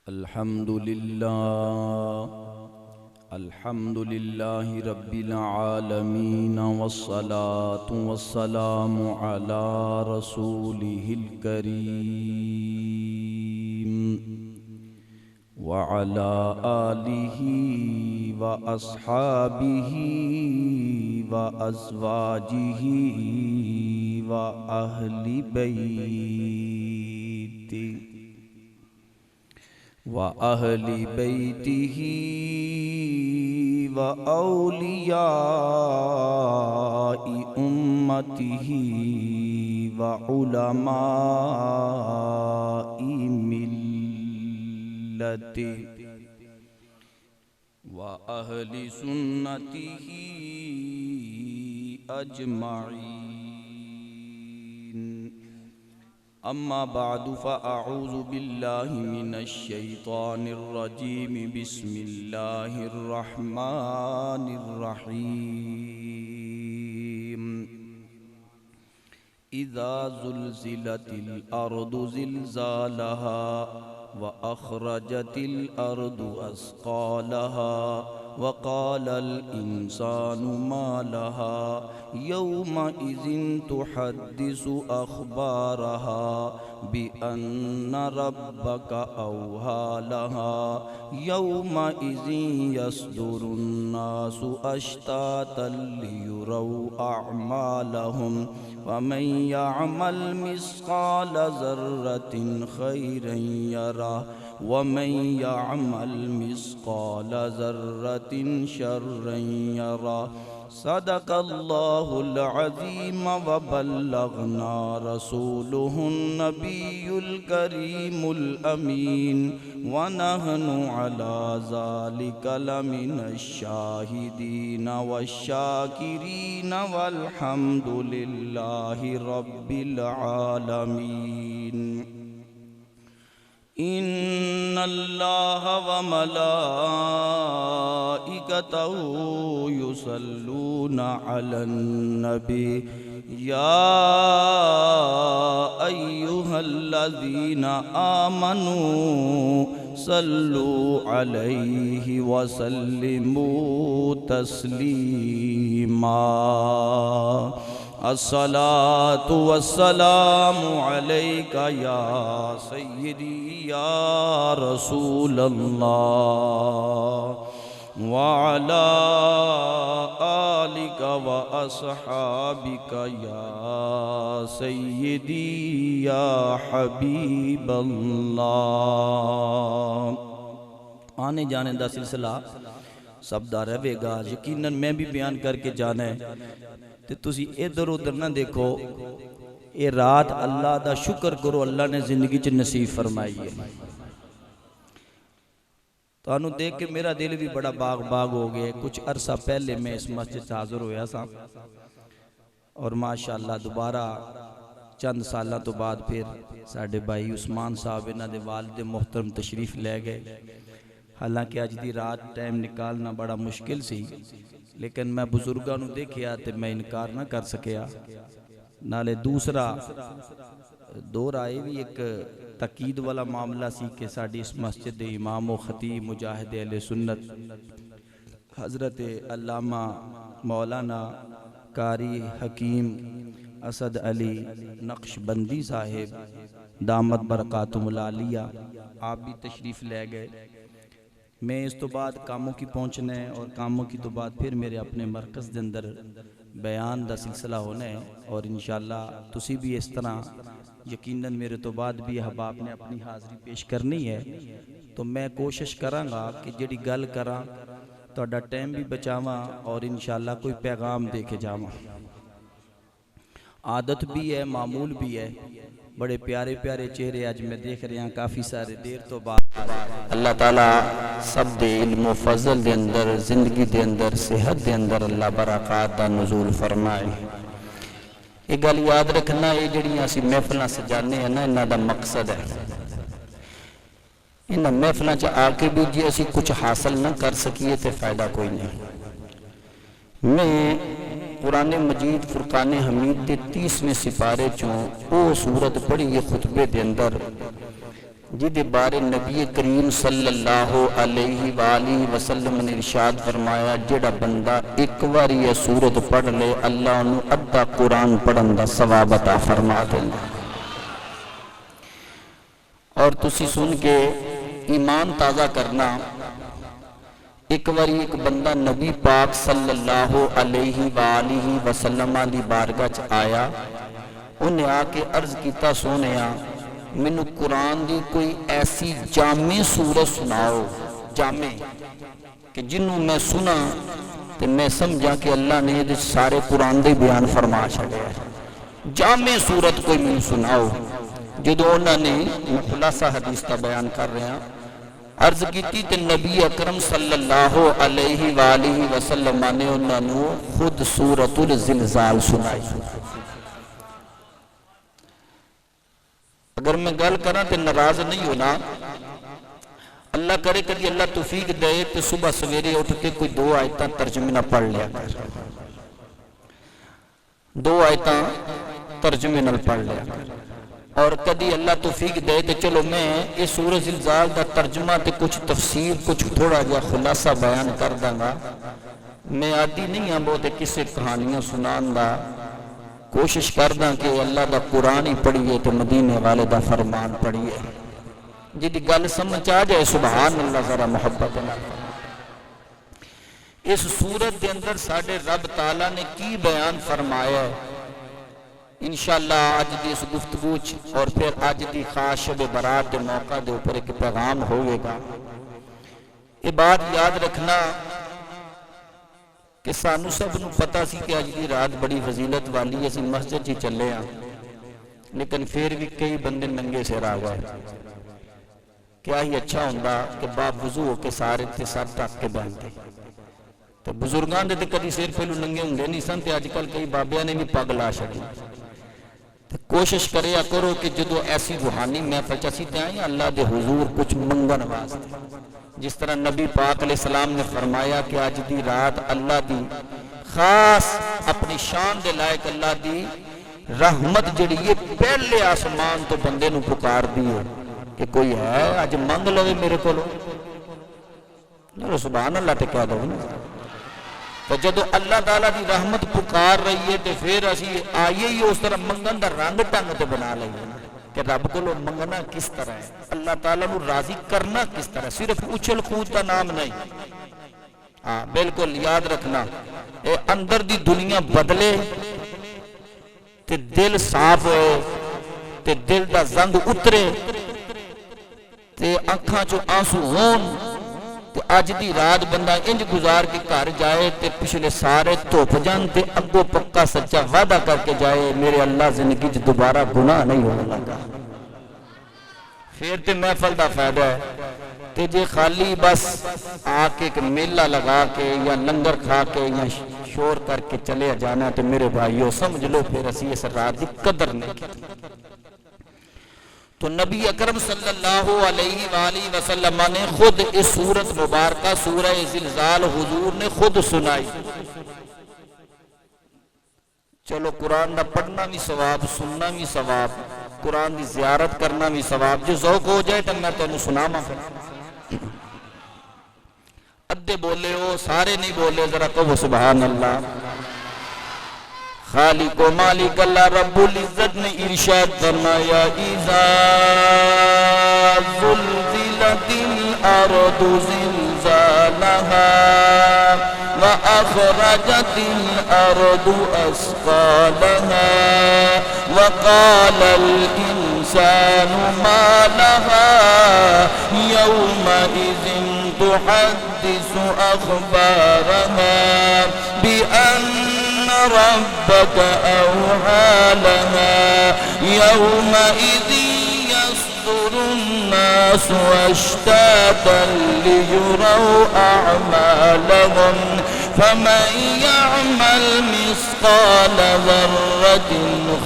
الحمد لله رب العالمين والصلاة والسلام على رسوله الكريم وعلى آله وأصحابه وأزواجه وأهل بيته وأولياء أمته وعلماء ملته وأهل سنته أجمعين. أما بعد فأعوذ بالله من الشيطان الرجيم. بسم الله الرحمن الرحيم. إذا زلزلت الأرض زلزالها وأخرجت الأرض أثقالها وقال الإنسان ما لها يومئذ تحدث أخبارها بأن ربك أوحى لها يومئذ يصدر الناس أشتاتا ليروا أعمالهم ومن يعمل مثقال ذرة خيرا يره ومن يعمل مثقال ذرة شرا يره. صدق الله العظيم وبلغنا رسوله النبي الكريم الأمين ونحن على ذلك لمن الشاهدين والشاكرين والحمد لله رب العالمين. إن الله وملائكته يصلون على النبي يا أيها الذين آمنوا صلوا عليه وسلموا تسليما. الصلاة والسلام عليك يا سيدي يا رسول الله وعلى آلك وأصحابك يا سيدي يا حبيب الله. آنے جانے دا سلسلہ سب دا رہے گا، یقیناً میں بھی بیان کر کے جانا ہے تے تسی ادھر ادھر نہ دیکھو. اے رات اللہ دا شکر کرو، اللہ نے زندگی چ نصیب فرمائی ہے. تو انہوں دیکھ کے میرا دل بھی بڑا باغ ہو گیا. کچھ عرصہ پہلے میں اس مسجد سے حاضر ہویا سا اور ماشاءاللہ دوبارہ چند سالہ تو بعد پھر ساڑھے بھائی عثمان صاحب انہاں دے والد محترم تشریف لے گئے. حالانکہ آج دی رات ٹائم نکالنا بڑا مشکل سی، لیکن میں بزرگاں نو دیکھیا تے میں انکار نہ کر سکیا. نالے دوسرا دور آئے بھی ایک تقید والا معاملہ سی کہ ساڑھی اس مسجد دے امام و خطیب مجاہد اہل سنت حضرت علامہ مولانا قاری حکیم اسد علی نقشبندی صاحب دامت برکاتہم العالیہ آپ بھی تشریف لے گئے. میں اس تو بعد کاموں کی پہنچنا ہے اور کاموں کی تو بعد پھر میرے اپنے مرکز دے اندر بیان دا سلسلہ ہونا ہے اور انشاءاللہ تسی بھی اس طرح یقیناً میرے تو بعد بھی احباب نے اپنی حاضری پیش کرنی ہے. تو میں کوشش کراں گا کہ جڑی گل کراں تہاڈا ٹائم بھی بچاواں اور انشاءاللہ کوئی پیغام دے کے جاواں. عادت بھی ہے، معمول بھی ہے. بڑے پیارے پیارے چہرے آج میں دیکھ رہے ہیں کافی سارے دیر تو بعد. اللہ تعالیٰ سب دے علم و فضل دے اندر، زندگی دے اندر، صحت دے اندر اللہ برکات دا نزول فرمائے. ایک گل یاد رکھنا، یہ جڑیاں اسی محفلاں سجانے ہیں نا، انہاں دا مقصد ہے. انہاں محفلاں چ آ کے بھی جی اسی کچھ حاصل نہ کر سکیے تے فائدہ کوئی نہیں. میں قرآن مجید فرقان حمید دے 30ویں سپارے چوں او سورت پڑھی یہ خطبے دے اندر جدے بارے نبی کریم صلی اللہ علیہ وآلہ وسلم نے ارشاد فرمایا جڑا بندہ ایک واری یہ سورت پڑھ لے اللہ انہوں ادھا قرآن پڑھن دا ثواب عطا فرما دے. اور تسی سن کے ایمان تازہ کرنا، ایک واری ایک بندہ نبی پاک صلی اللہ علیہ وآلہ وسلم دی بارگاہ آیا، انہیں آ کے عرض کیتا سونیا مینو قرآن دی کوئی ایسی جامع سورت سناؤ، جامع کہ جنہوں میں سنا تو میں سمجھا کہ اللہ نے یہ سارے قرآن دے بیان فرما چھڑے. جامع سورت کوئی میں سناؤ. جدو انہوں نے خلاصہ حدیث کا بیان کر رہے ہیں، عرض کیتی تے نبی اکرم صلی اللہ علیہ وآلہ وسلم نے انہوں نے خود سورت الزلزال سنائی. اگر میں گل کرنا تو ناراض نہیں ہونا، اللہ کرے کبھی اللہ توفیق دے تو صبح سویرے اٹھ کے کوئی 2 آیتاں ترجمے نہ پڑھ لیا کر، 2 آیتاں ترجمے نہ پڑھ لیا کر. اور کبھی اللہ توفیق دے تو چلو میں اس سورۃ زلزال دا ترجمہ تے کچھ تفسیر کچھ تھوڑا جا خلاصہ بیان کر داں گا. میں عادی نہیں ہاں بہت کسے کہانیاں سنان دا، کوشش کردہ کہ اللہ دا قرآن ہی پڑھئے تو مدینے والے دا فرمان پڑھئے. جدی گل سمجھ آ جائے سبحان اللہ ذرا محبت نہ. اس سورت دے اندر ساڑھے رب تعالیٰ نے کی بیان فرمایا ہے انشاءاللہ آج دی اس گفتگوچ اور پھر آج دی خاص شب برات دے موقع دے اوپر ایک پیغام ہوئے گا. یہ بات یاد رکھنا کہ سانو سب نو پتہ سی کہ آج دی رات بڑی فضیلت والی ہے، اسی مسجد ہی چلے ہیں، لیکن پھر بھی کئی بندے ننگے سے راہ گئے. کیا ہی اچھا ہوندہ کہ باپ وضو ہو کے سارے تے ساتھ تک کے بہنتے. تو بزرگان دے کدی سیر پہلو ننگے ہوندے نہیں سن، تے آج کل کئی بابیاں نے بھی پگ لا چھڑی. کوشش کریا کرو کہ جدو ایسی روحانی محفل چاسی تے آئیں اللہ دے حضور کچھ منگن واسطے. جس طرح نبی پاک علیہ السلام نے فرمایا کہ آج دی رات اللہ دی خاص اپنی شان دے لائق اللہ دی رحمت جڑی یہ پہلے آسمان تو بندے نو پکار دیئے کہ کوئی ہے آج منگ لوے میرے کو لو. سبحان اللہ تے کہہ دو نا. تو جدو اللہ تعالیٰ دی رحمت پکار رہی ہے تو پھر اسی آئیے ہی اس طرح منگن دا رنگ ٹنگ تے بنا لئیے کہ رب کو لو منگنا کس طرح ہے، اللہ تعالیٰ نو راضی کرنا کس طرح ہے. صرف اچھل خود کا نام نہیں. ہاں بالکل یاد رکھنا، اے اندر دی دنیا بدلے تے دل صاف ہوئے تے دل دا زنگ اترے تے آنکھاں چو آنسو ہون. تو آج دی رات بندہ انج گزار کے گھر جائے تے پچھلے سارے توپ جان تے اگو پکا سچا وعدہ کر کے جائے میرے اللہ زندگی جو دوبارہ گناہ نہیں ہونے لگا. پھر تے محفل دا فائدہ ہے. تے جے خالی بس آکے ایک میلہ لگا کے یا لنگر کھا کے یا شور کر کے چلے جانا تے میرے بھائیو سمجھ لو پھر اسی اس رات دی قدر نہیں کی. تو نبی اکرم صلی اللہ علیہ وآلہ وسلم نے خود اس سورت مبارکہ سورہ زلزال حضور نے خود سنائی. چلو قرآن دا پڑھنا بھی ثواب، سننا بھی ثواب، قرآن دی زیارت کرنا بھی ثواب. جو ذوق ہو جائے تو میں تو انہوں سناما پھر ادھے بولے ہو سارے نہیں بولے ذرا کہو سبحان اللہ. خالق و مالک اللہ رب العزت نے ارشاد فرمایا اذا زلزلت الارض زلزالها واخرجت الارض اثقالها وقال الانسان ما لها يومئذ تحدث اخبارها بأن ربك أوحى لها يومئذ يصدر الناس أشتاتا ليروا أعمالهم فمن يعمل مثقال ذرة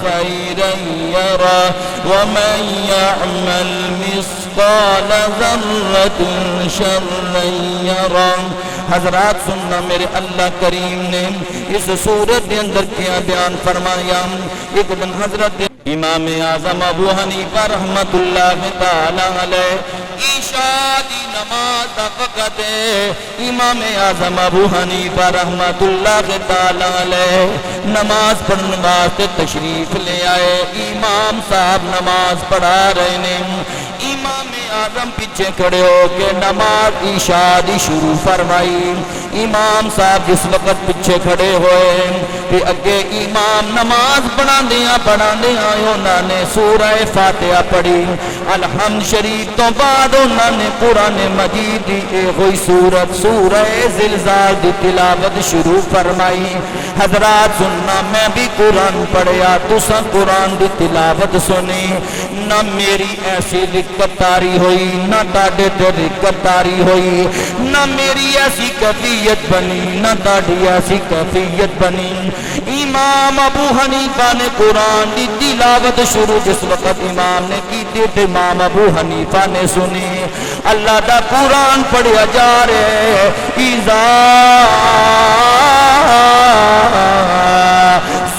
خيرا يره ومن يعمل مثقال ذرة شرا يره. حضرات سننا میرے اللہ کریم نے اس سورت کے اندر کیا بیان فرمایا. ایک دن حضرت امام اعظم ابو حنیفہ رحمت اللہ تعالی علیہ عشاء دی نماز دا وقت ہے، امام اعظم ابو حنیفہ رحمت اللہ تعالی علیہ نماز پڑھنے واسطے تشریف لے آئے۔ امام صاحب نماز پڑھا رہے ہیں، امام اعظم پیچھے کھڑے ہو کے نماز عشاء دی شروع فرمائی۔ امام صاحب جس وقت پیچھے کھڑے ہوئے کہ اگے امام نماز پڑھا دیا انہوں نے سورہ فاتحہ پڑھی، الحمد شریف تو بعد انہوں نے قرآن مجید دی ہوئی سورت سورہ زلزال دی تلاوت شروع فرمائی۔ حضرات سننا، میں بھی قرآن پڑھیا، تساں قرآن دی تلاوت سنی، نہ میری ایسی دقت تاری ہوئی، نہ تاڑے تے دقت تاری ہوئی، نہ میری ایسی کیفیت بنی، نہ تاڑی ایسی کیفیت بنی۔ امام ابو حنیفہ نے قرآن دی تلاوت شروع جس وقت امام نے کی تھی، امام ابو حنیفہ نے سنی، اللہ دا قرآن پڑھیا جا رہے، اذا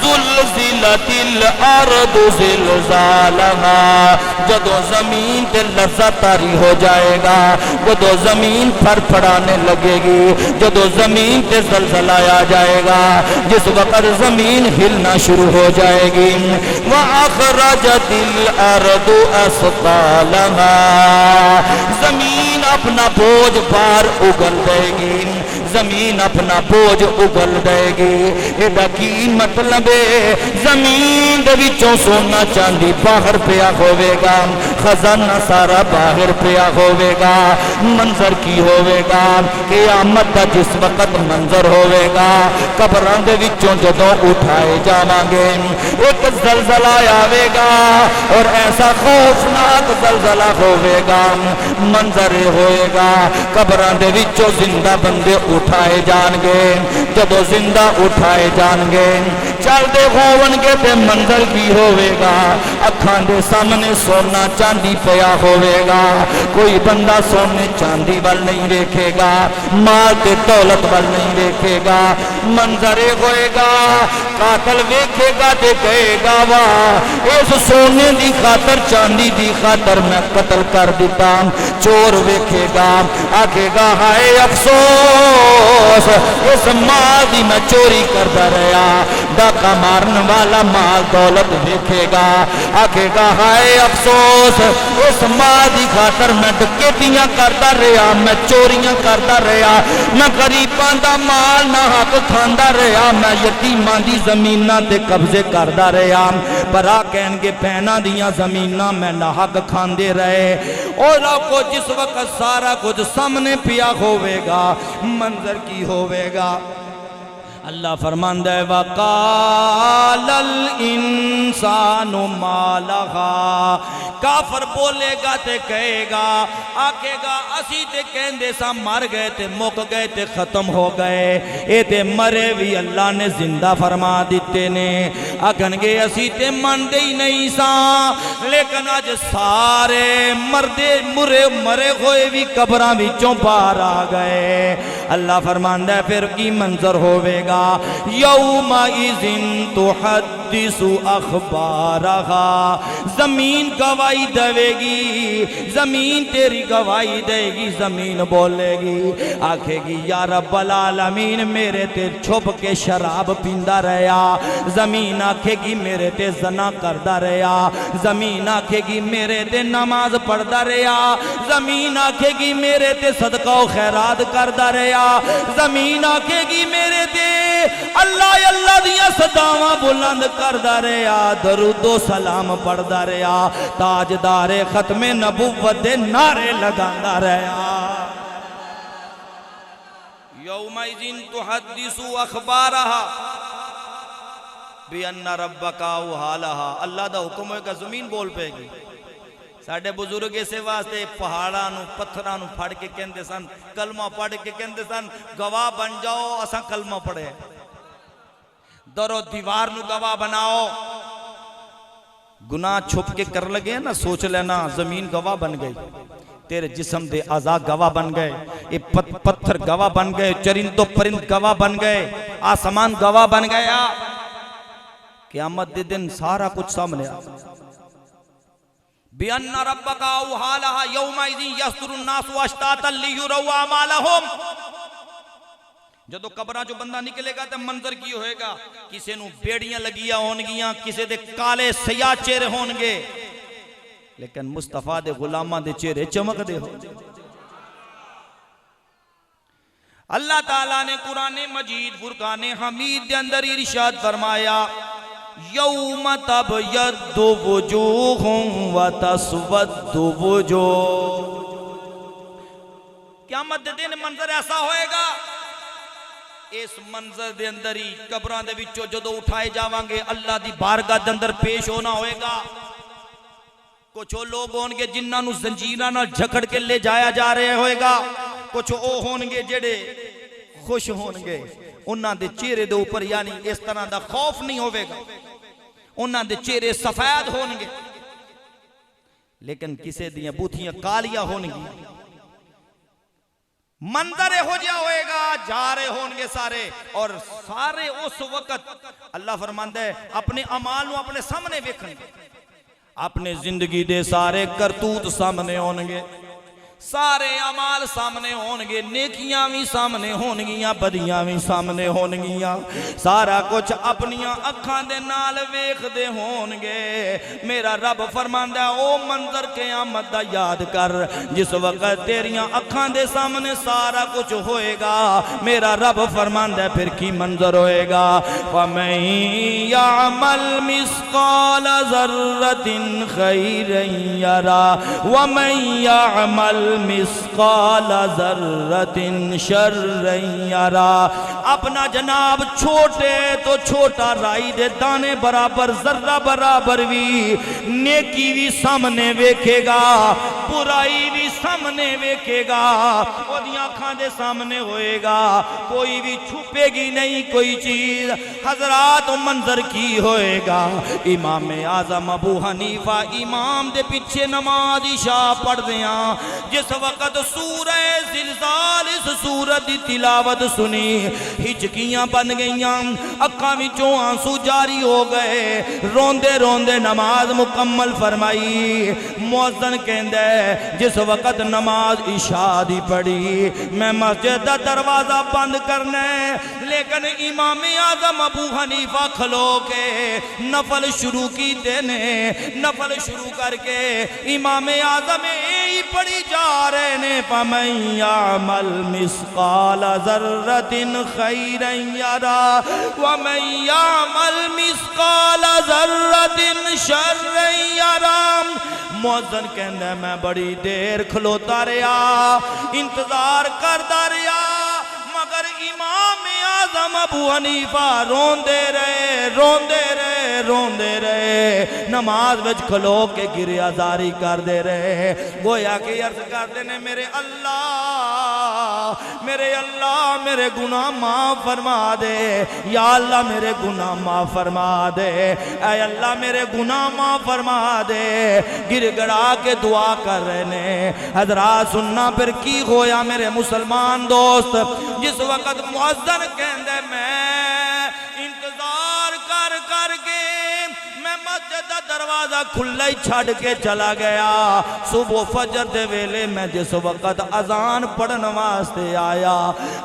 زلزلت الارض زلزالها، جدو زمین تے لرزہ طاری ہو جائے گا، جدو زمین پھر پھڑانے لگے گی، جدو زمین تے زلزلہ آ جائے گا، جس وقت زمین ہلنا شروع ہو جائے گی، وَأَخْرَجَتِ الْأَرْضُ أَثْقَالَهَا، زمین اپنا بوجھ بار اگل دے گی، زمین اپنا بوجھ اگل دے گی۔ ایڈا کی مطلب ہے، زمین دے وچوں سونا چاندی باہر پیا ہوئے گا، خزانہ سارا باہر پیا ہوئے گا۔ منظر کی ہوئے گا، قیامت دا جس وقت منظر ہوئے گا، قبراں دے وچوں جدوں اٹھائے جاواں گے، ایک زلزلہ آوے گا اور ایسا خوفناک زلزلہ ہوئے گا، منظر ہوئے گا، قبراں دے وچوں زندہ بندے اٹھائے جان گے، جدوں زندہ اٹھائے جان گے، چل دے ہون گے تے منظر کی ہوئے گا، اکھاں دے سامنے سونا چاندی پیا ہوئے گا، کوئی بندہ سونے چاندی وال نہیں دیکھے گا، مال تے دولت وال نہیں دیکھے گا، منظر ہوئے گا، قاتل ویکھے گا تے کہے گا واہ اس سونے دی خاطر چاندی دی خاطر میں قتل کر دیتا، چور ویکھے گا آکھے گا ہائے افسوس اس مال دی میں چوری کرتا رہا، ڈاکہ مارن والا مال دولت دیکھے گا آکھے گا ہائے افسوس اس مال دی خاطر میں ڈکیتیاں کرتا رہا، میں چوریاں کرتا رہا، میں غریباں دا مال نہ حق کھاندا رہا، میں یتیماں دی زمیناں تے قبضے کرتا رہا، پر آ کہن گے بہناں دیاں زمیناں میں نہ حق کھاندے رہے۔ اور آپ کو جس وقت سارا کچھ سامنے پیا ہوئے گا، منظر کی ہوئے گا، اللہ فرماندہ ہے وَقَالَ الْإِنسَانُ مَا لَهَا، کافر بولے گا تے کہے گا آکے گا اسی تے کہندے سا مر گئے تے مک گئے تے ختم ہو گئے، اے تے مرے بھی اللہ نے زندہ فرما دیتے نے، آکھن گے اسی تے من دے ہی نہیں سا، لیکن آج سارے مردے مرے ہوئے بھی قبراں وچوں باہر آ گئے۔ اللہ فرماندہ ہے پھر کی منظر ہوئے گا، یومئذ تحدث اخبارہا، زمین گواہی دے گی، زمین تیری گواہی دے گی، زمین بولے گی آکھے گی یا رب العالمین میرے تے چھپ کے شراب پیندہ رہا، زمین آکھے گی میرے تے زنا کردہ رہا، زمین آکھے گی میرے تے نماز پڑھدہ رہا، زمین آکھے گی میرے تے صدقہ و خیرات کردہ رہا، زمین آکھے گی میرے تے اللہ اللہ دیا صداواں بلند کردہ رہا، درود و سلام پڑھدہ رہا، تاجدار ختم نبوت دے نعرے لگاندہ رہا۔ یومئذ تحدث اخبارہا بِأَنَّ رَبَّكَ أَوْحَىٰ، اللہ دا حکم ہوئے گا زمین بول پے گی۔ ساڑھے بزرگ اسے واسطے پہاڑانو پتھرانو پھڑ کے کہندے سن، کلمہ پڑھ کے کہندے سن گواہ بن جاؤ اساں کلمہ پڑھے، در و دیوار نو گواہ بناؤ، گناہ چھپ کے کر لگے نا سوچ لینا زمین گواہ بن گئی، تیرے جسم دے اعضاء گواہ بن گئے، یہ پتھر گواہ بن گئے، چرند و پرند گواہ بن گئے، آسمان گواہ بن گیا، قیامت دے دن سارا کچھ سامنے آ بِأَنَّ رَبَّكَ أَوْحَىٰ لَهَا يَوْمَئِذٍ يَصْدُرُ النَّاسُ أَشْتَاتًا لِيُرَوْا أَعْمَالَهُمْ۔ جدو قبراں جو بندہ نکلے گا تو منظر کی ہوئے گا، کسے نو بیڑیاں لگیا ہونگیاں، کسے دے کالے سیاہ چہرے ہونگے، لیکن مصطفیٰ دے غلاماں دے چہرے چمک دے ہو۔ اللہ تعالیٰ نے قرآن مجید فرقان حمید دے اندر ارشاد فرمایا یوم تبیض وجوہ وتسود وجوہ۔ قیامت دے دن منظر ایسا ہوئے گا، اس منظر دے اندر ہی قبراں دے وچوں جدو اٹھائے جاواں گے اللہ دی بارگاہ دے اندر پیش ہونا ہوئے گا۔ کچھ لوگ ہونگے جنہاں نو زنجیراں نال جھکڑ کے لے جایا جا رہے ہوئے گا، کچھ او ہونگے جڑے خوش ہونگے، انہاں دے چہرے دے اوپر یعنی اس طرح دا خوف نہیں ہوئے گا، انہاں دے چہرے سفید ہونگے، لیکن کسے دیاں بوتھیاں کالیاں ہونگی۔ منظر ہو جا ہوئے گا، جا رہے ہونگے سارے، اور سارے اس وقت اللہ فرماندہ ہے اپنے اعمالوں اپنے سامنے ویکھن گے، اپنے زندگی دے سارے کرتوت سامنے ہونگے، سارے اعمال سامنے ہونگے، نیکیاں بھی سامنے ہونگیاں، بدیاں بھی سامنے ہونگیاں، سارا کچھ اپنیاں اکھاں دے نال ویکھ دے ہونگے۔ میرا رب فرماندا ہے او منظر قیامت دا یاد کر، جس وقت تیریاں اکھاں دے سامنے سارا کچھ ہوئے گا، میرا رب فرماندا ہے پھر کی منظر ہوئے گا، فَمَن يَعْمَلْ مِثْقَالَ ذَرَّةٍ خَيْرًا يَرَهُ وَمَن يَعْمَلْ مثقال ذرۃ شرا یرا۔ اپنا جناب چھوٹے تو چھوٹا رائی دے دانے برابر ذرہ برابر بھی نیکی بھی سامنے ویکھے گا، برائی بھی سامنے ویکھے گا، اودیاں آنکھاں دے سامنے ہوئے گا، کوئی بھی چھپے گی نہیں کوئی چیز۔ حضرات منظر کی ہوئے گا، امام اعظم ابو حنیفہ امام دے پیچھے نماز عشاء پڑھ دیاں، جس وقت سورہ زلزال اس سورت دی تلاوت سنی، ہچکیاں بن گئیاں، اکھاں وچوں آنسو جاری ہو گئے، روندے روندے نماز مکمل فرمائی۔ مؤذن کہندا ہے جس وقت نماز عشاء دی پڑھی، میں مسجد دا دروازہ بند کرنا ہے، لیکن امام اعظم ابو حنیفہ کھلو کے نفل شروع کی دینے، نفل شروع کر کے امام اعظم ہی پڑھی جا رہے نے، فَمَن يَعْمَلْ مِثْقَالَ ذَرَّةٍ خَيْرًا يَرَهُ وَمَن يَعْمَلْ مِثْقَالَ ذَرَّةٍ شَرًّا يَرَهُ۔ مؤذن کہندہ ہے میں بڑی دیر کھلوتا رہا، انتظار کرتا رہا، مگر امام اعظم ابو حنیفہ روندے رہے، روندے رہے، روندے رہے، نماز وچ کھلو کے گریہ زاری کر دے رہے، گویا کہ عرض کر دینے میرے اللہ میرے گناہ معاف فرما دے، یا اللہ میرے گناہ معاف فرما دے، اے اللہ میرے گناہ معاف فرما دے، گر گڑا کے دعا کر رہے نے۔ حضرات سننا پھر کی ہویا میرے مسلمان دوست، جس وقت مؤذن کہندے میں انتظار کر کر کے میں مسجد دا دروازہ کھلا ہی چھڑ کے چلا گیا، صبح فجر دے ویلے میں جس وقت اذان پڑھن واسطے آیا،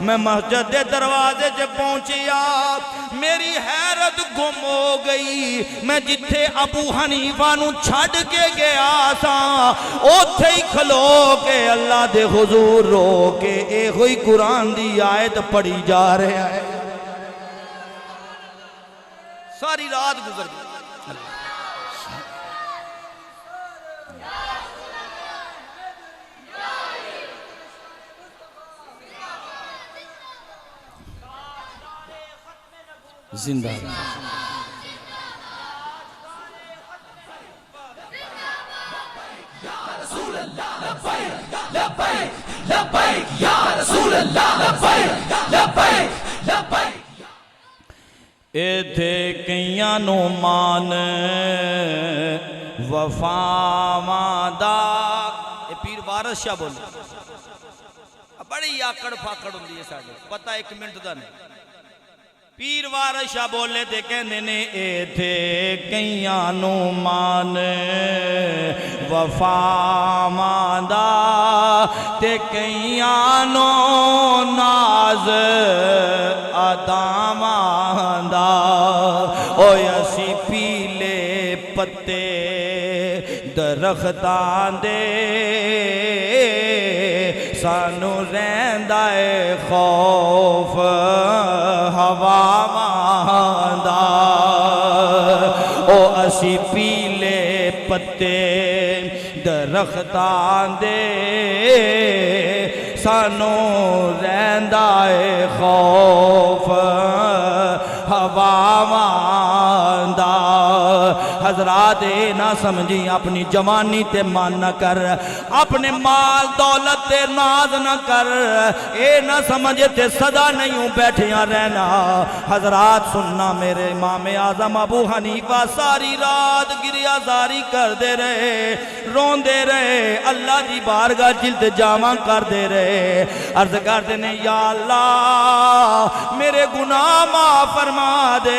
میں مسجد دے دروازے جے پہنچیا، میری حیرت گم ہو گئی، میں جتھے ابو حنیفہ نو چھڑ کے گیا سا اوتھے ہی کھلو کے اللہ دے حضور رو کے اے ہوئی قرآن دی آیت پڑھی جا رہے ہیں۔ ساری رات گزر گئی، زندہ ایتھے کئیاں نو مان وفاواں دا، اے پیر وارث شاہ بولے بڑی آکڑ پھاکڑ ہوندی ہے ساڈے، پتہ ایک منٹ دا نہیں، پیر وارث شاہ بولے تے کہندے نے ایتھے کئیاں نو مان وفا ماندا تے کئیاں نو ناز ادا ماندا اوے اسی پیلے پتے درختاں دے سانو رہندا اے خوف ہوا ماندا او اسی پیلے پتے درختاں دے سانو رہندا اے خوف ہوا ماندا حضرات اے نہ سمجھی اپنی جوانی تے مان نہ کر اپنے مال دولت تے ناز نہ کر اے نہ سمجھے تے صدا نہیں بیٹھیاں رہنا حضرات سننا میرے امام اعظم ابو حنیفہ ساری رات گریہ زاری کر دے رہے رون دے رہے اللہ دی بارگاہ جلد جامع کر دے رہے عرض کر دینے یا اللہ میرے گناہ معاف فرما دے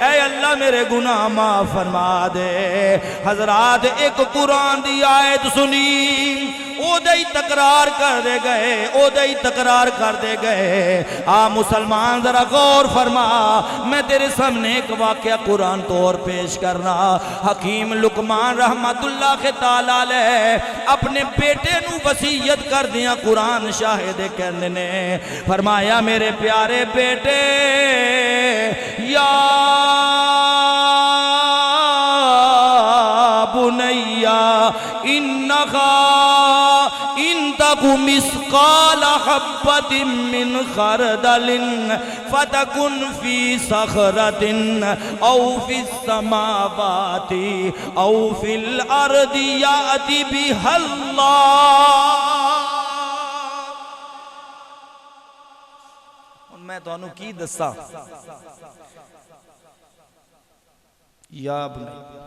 اے اللہ میرے گناہ معاف فرما دے حضرات ایک قرآن دی آیت سنی او دے تکرار کر دے گئے او دے تکرار کر دے گئے مسلمان ذرا غور فرما میں تیرے سامنے ایک واقعہ قرآن طور پیش کرنا حکیم لقمان رحمت اللہ کے تعالیٰ علیہ اپنے بیٹے نو وصیت کر دیا قرآن شاہد کہنے نے فرمایا میرے پیارے بیٹے یا بنیا انہا ان تکو مسقال حبت من خردل فتکن فی صخرت او فی السماوات او فی الارض یاتی بها اللہ میں تو انہوں کی دستا یا بنی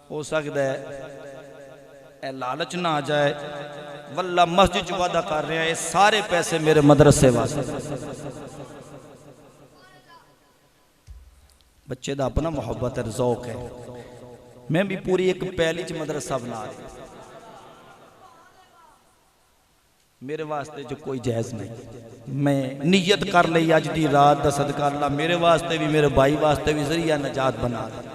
ہو سکتا ہے اے لالچ نہ آ جائے واللہ مسجد جو وعدہ کر رہے ہیں سارے پیسے میرے مدرسے واسطے بچے دا اپنا محبت اور ذوق ہے میں بھی پوری ایک پہلی مدرسہ بنا رہی میرے واسطے جو کوئی جائز نہیں میں نیت کر لئی آج دی رات دا صدقہ اللہ میرے واسطے بھی میرے بھائی واسطے بھی ذریعہ نجات بنا دے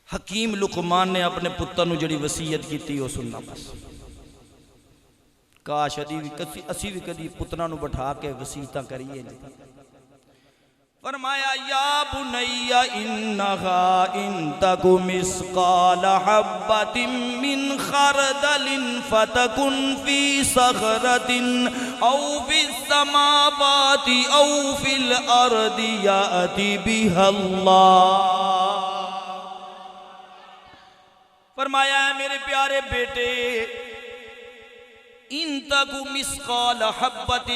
حکیم لقمان نے اپنے پتر نو جڑی وصیت کی تھی وہ سننا بس کاش اسی بھی کدی پترہ نو بٹھا کے وصیتاں کریے فرمایا یا بنیا انہا ان تکو مسقال حبت من خردل فتکن فی صخرت او فی السماوات او فی الارض یاتی بها اللہ فرمایا ہے میرے پیارے بیٹے ان تکو مسقال حبت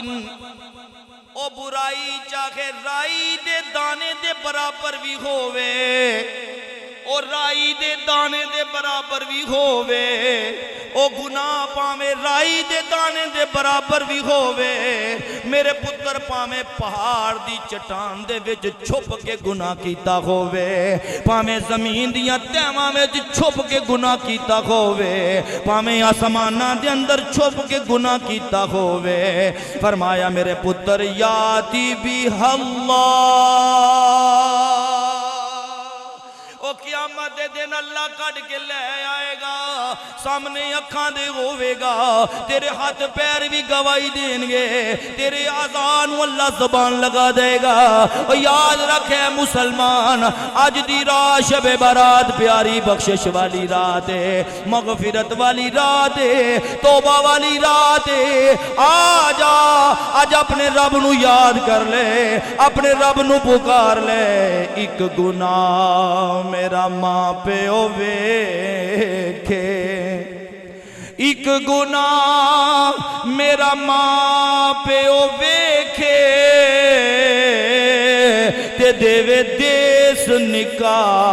او برائی چاہے رائی دے دانے دے برابر بھی ہووے او رائی دے دانے دے برابر بھی ہووے او گناہ پامے رائی دے دانے دے برابر بھی ہووے میرے پتر پامے پہاڑ دی چٹان دے وچ چھپ کے گناہ کیتا ہووے پامے زمین دیا تیمہ میں چھپ کے گناہ کیتا ہووے پامے آسمانہ دے اندر چھپ کے گناہ کیتا ہووے فرمایا میرے پتر یاتی بھی اللہ قیامت دے دن اللہ کٹ کے لے آئے گا سامنے اکھاں دے ہوئے گا تیرے ہاتھ پیر بھی گواہی دیں گے تیرے آذان اللہ زبان لگا دے گا یاد رکھے مسلمان آج دی رات شب برات پیاری بخشش والی رات ہے مغفرت والی رات ہے توبہ والی رات ہے آج اپنے رب نو یاد کر لے اپنے رب نو پکار لے ایک گناہ میرا ماں پیو ویکھے ایک گناہ میرا ماں پیو ویکھے تے دیوے دیس نکالا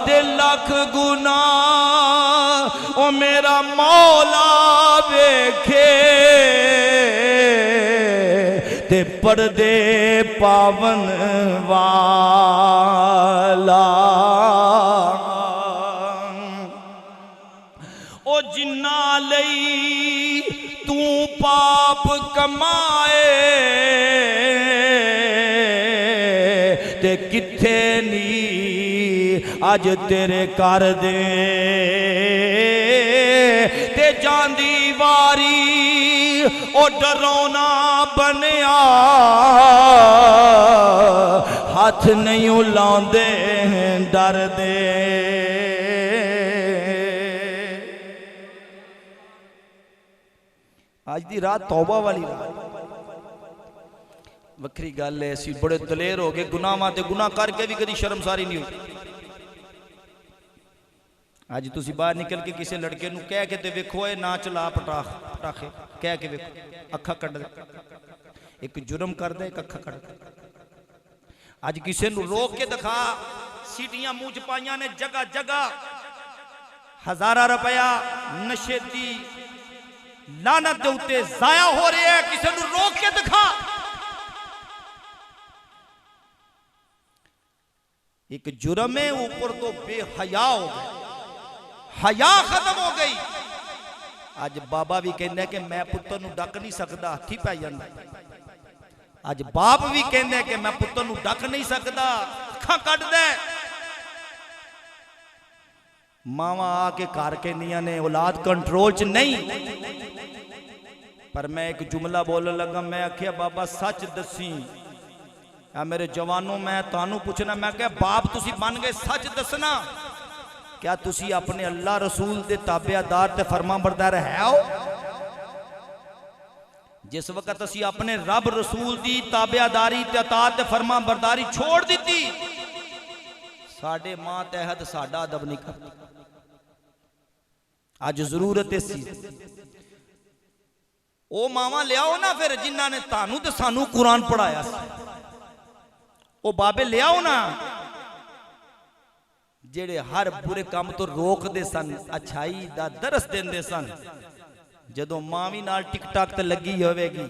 تے لکھ گناہ او میرا مولا تے پردے پاون والا او جنہ لئی تو پاپ کمائے تے کتھے نی اج تیرے کر دے تے جاندی واری او ڈرونا بنیا ہاتھ نہیں لاندے ڈر دے آج دی رات توبہ والی رات وکری گل ہے اسی بڑے دلیر ہو گئے گناہ ماتے گناہ کر کے بھی کدی شرمساری نہیں ہوئی آج تسی باہر نکل کے کسی لڑکے نو کہہ کے تے ویکھو اے نا چلا پٹاخے کہہ کے ویکھو اکھا کٹ دے ایک جرم کر دے ایک اکھا کٹ دے آج کسی نو روک کے دکھا سیٹیاں موچ پائیاں نے جگہ جگہ ہزارہ روپیہ نشے دی لعنت دے اتے ضائع ہو رہے ہیں کسی نو روک کے دکھا ایک جرم ہے اوپر تو بے حیا ہو گئے حیا ختم ہو گئی آج بابا بھی کہنے کہ میں پتر نو ڈک نہیں سکدا ہتھی پہ جانا آج باپ بھی کہنے کہ میں پتر نو ڈک نہیں سکدا اکھاں کٹ دے ماما آ کے کار کے نیاں نے اولاد کنٹرول چ نہیں پر میں ایک جملہ بولنے لگا میں آکھیا بابا سچ دسی یا میرے جوانوں میں تانوں پوچھنا میں کہ باپ تسی بن گئے سچ دسنا کیا تسی اپنے اللہ رسول دے تابعدار تے فرمان بردار ہے ہو جس وقت اسی اپنے رب رسول دی تابعداری تے اطاعت تے فرمان برداری چھوڑ دیتی ساڑھے ماں تحت ساڑھا ادب نہیں کرتی آج ضرورت ہے سی او ماما لے آؤ نا پھر جنہ نے تانوں تے سانوں قرآن پڑھایا سی او بابے لے آؤ نا جڑے ہر برے کام تو روک دے سن اچھائی دا درس دین دے سن جدو مامی نال ٹک ٹاک تے لگی ہوئے گی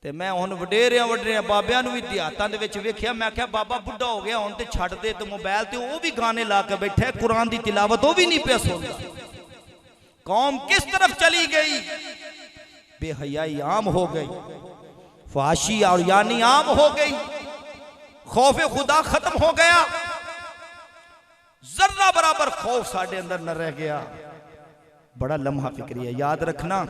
تے میں ہون وڈیرے بابیاں نو بھی دیاتاں دے وچ ویکھیا میں کہا بابا بڈھا ہو گیا ہون تے چھڑ دے تے موبائل تے وہ بھی گانے لا کے بیٹھے قرآن دی تلاوت وہ بھی نہیں پیا سندا قوم کس طرف چلی گئی بے حیائی عام ہو گئی فحاشی اور یعنی عام ہو گئی خوف خدا ختم ہو گیا ذرہ برابر خوف ساڑھے اندر نہ رہ گیا بڑا لمحہ فکری ہے یاد رکھنا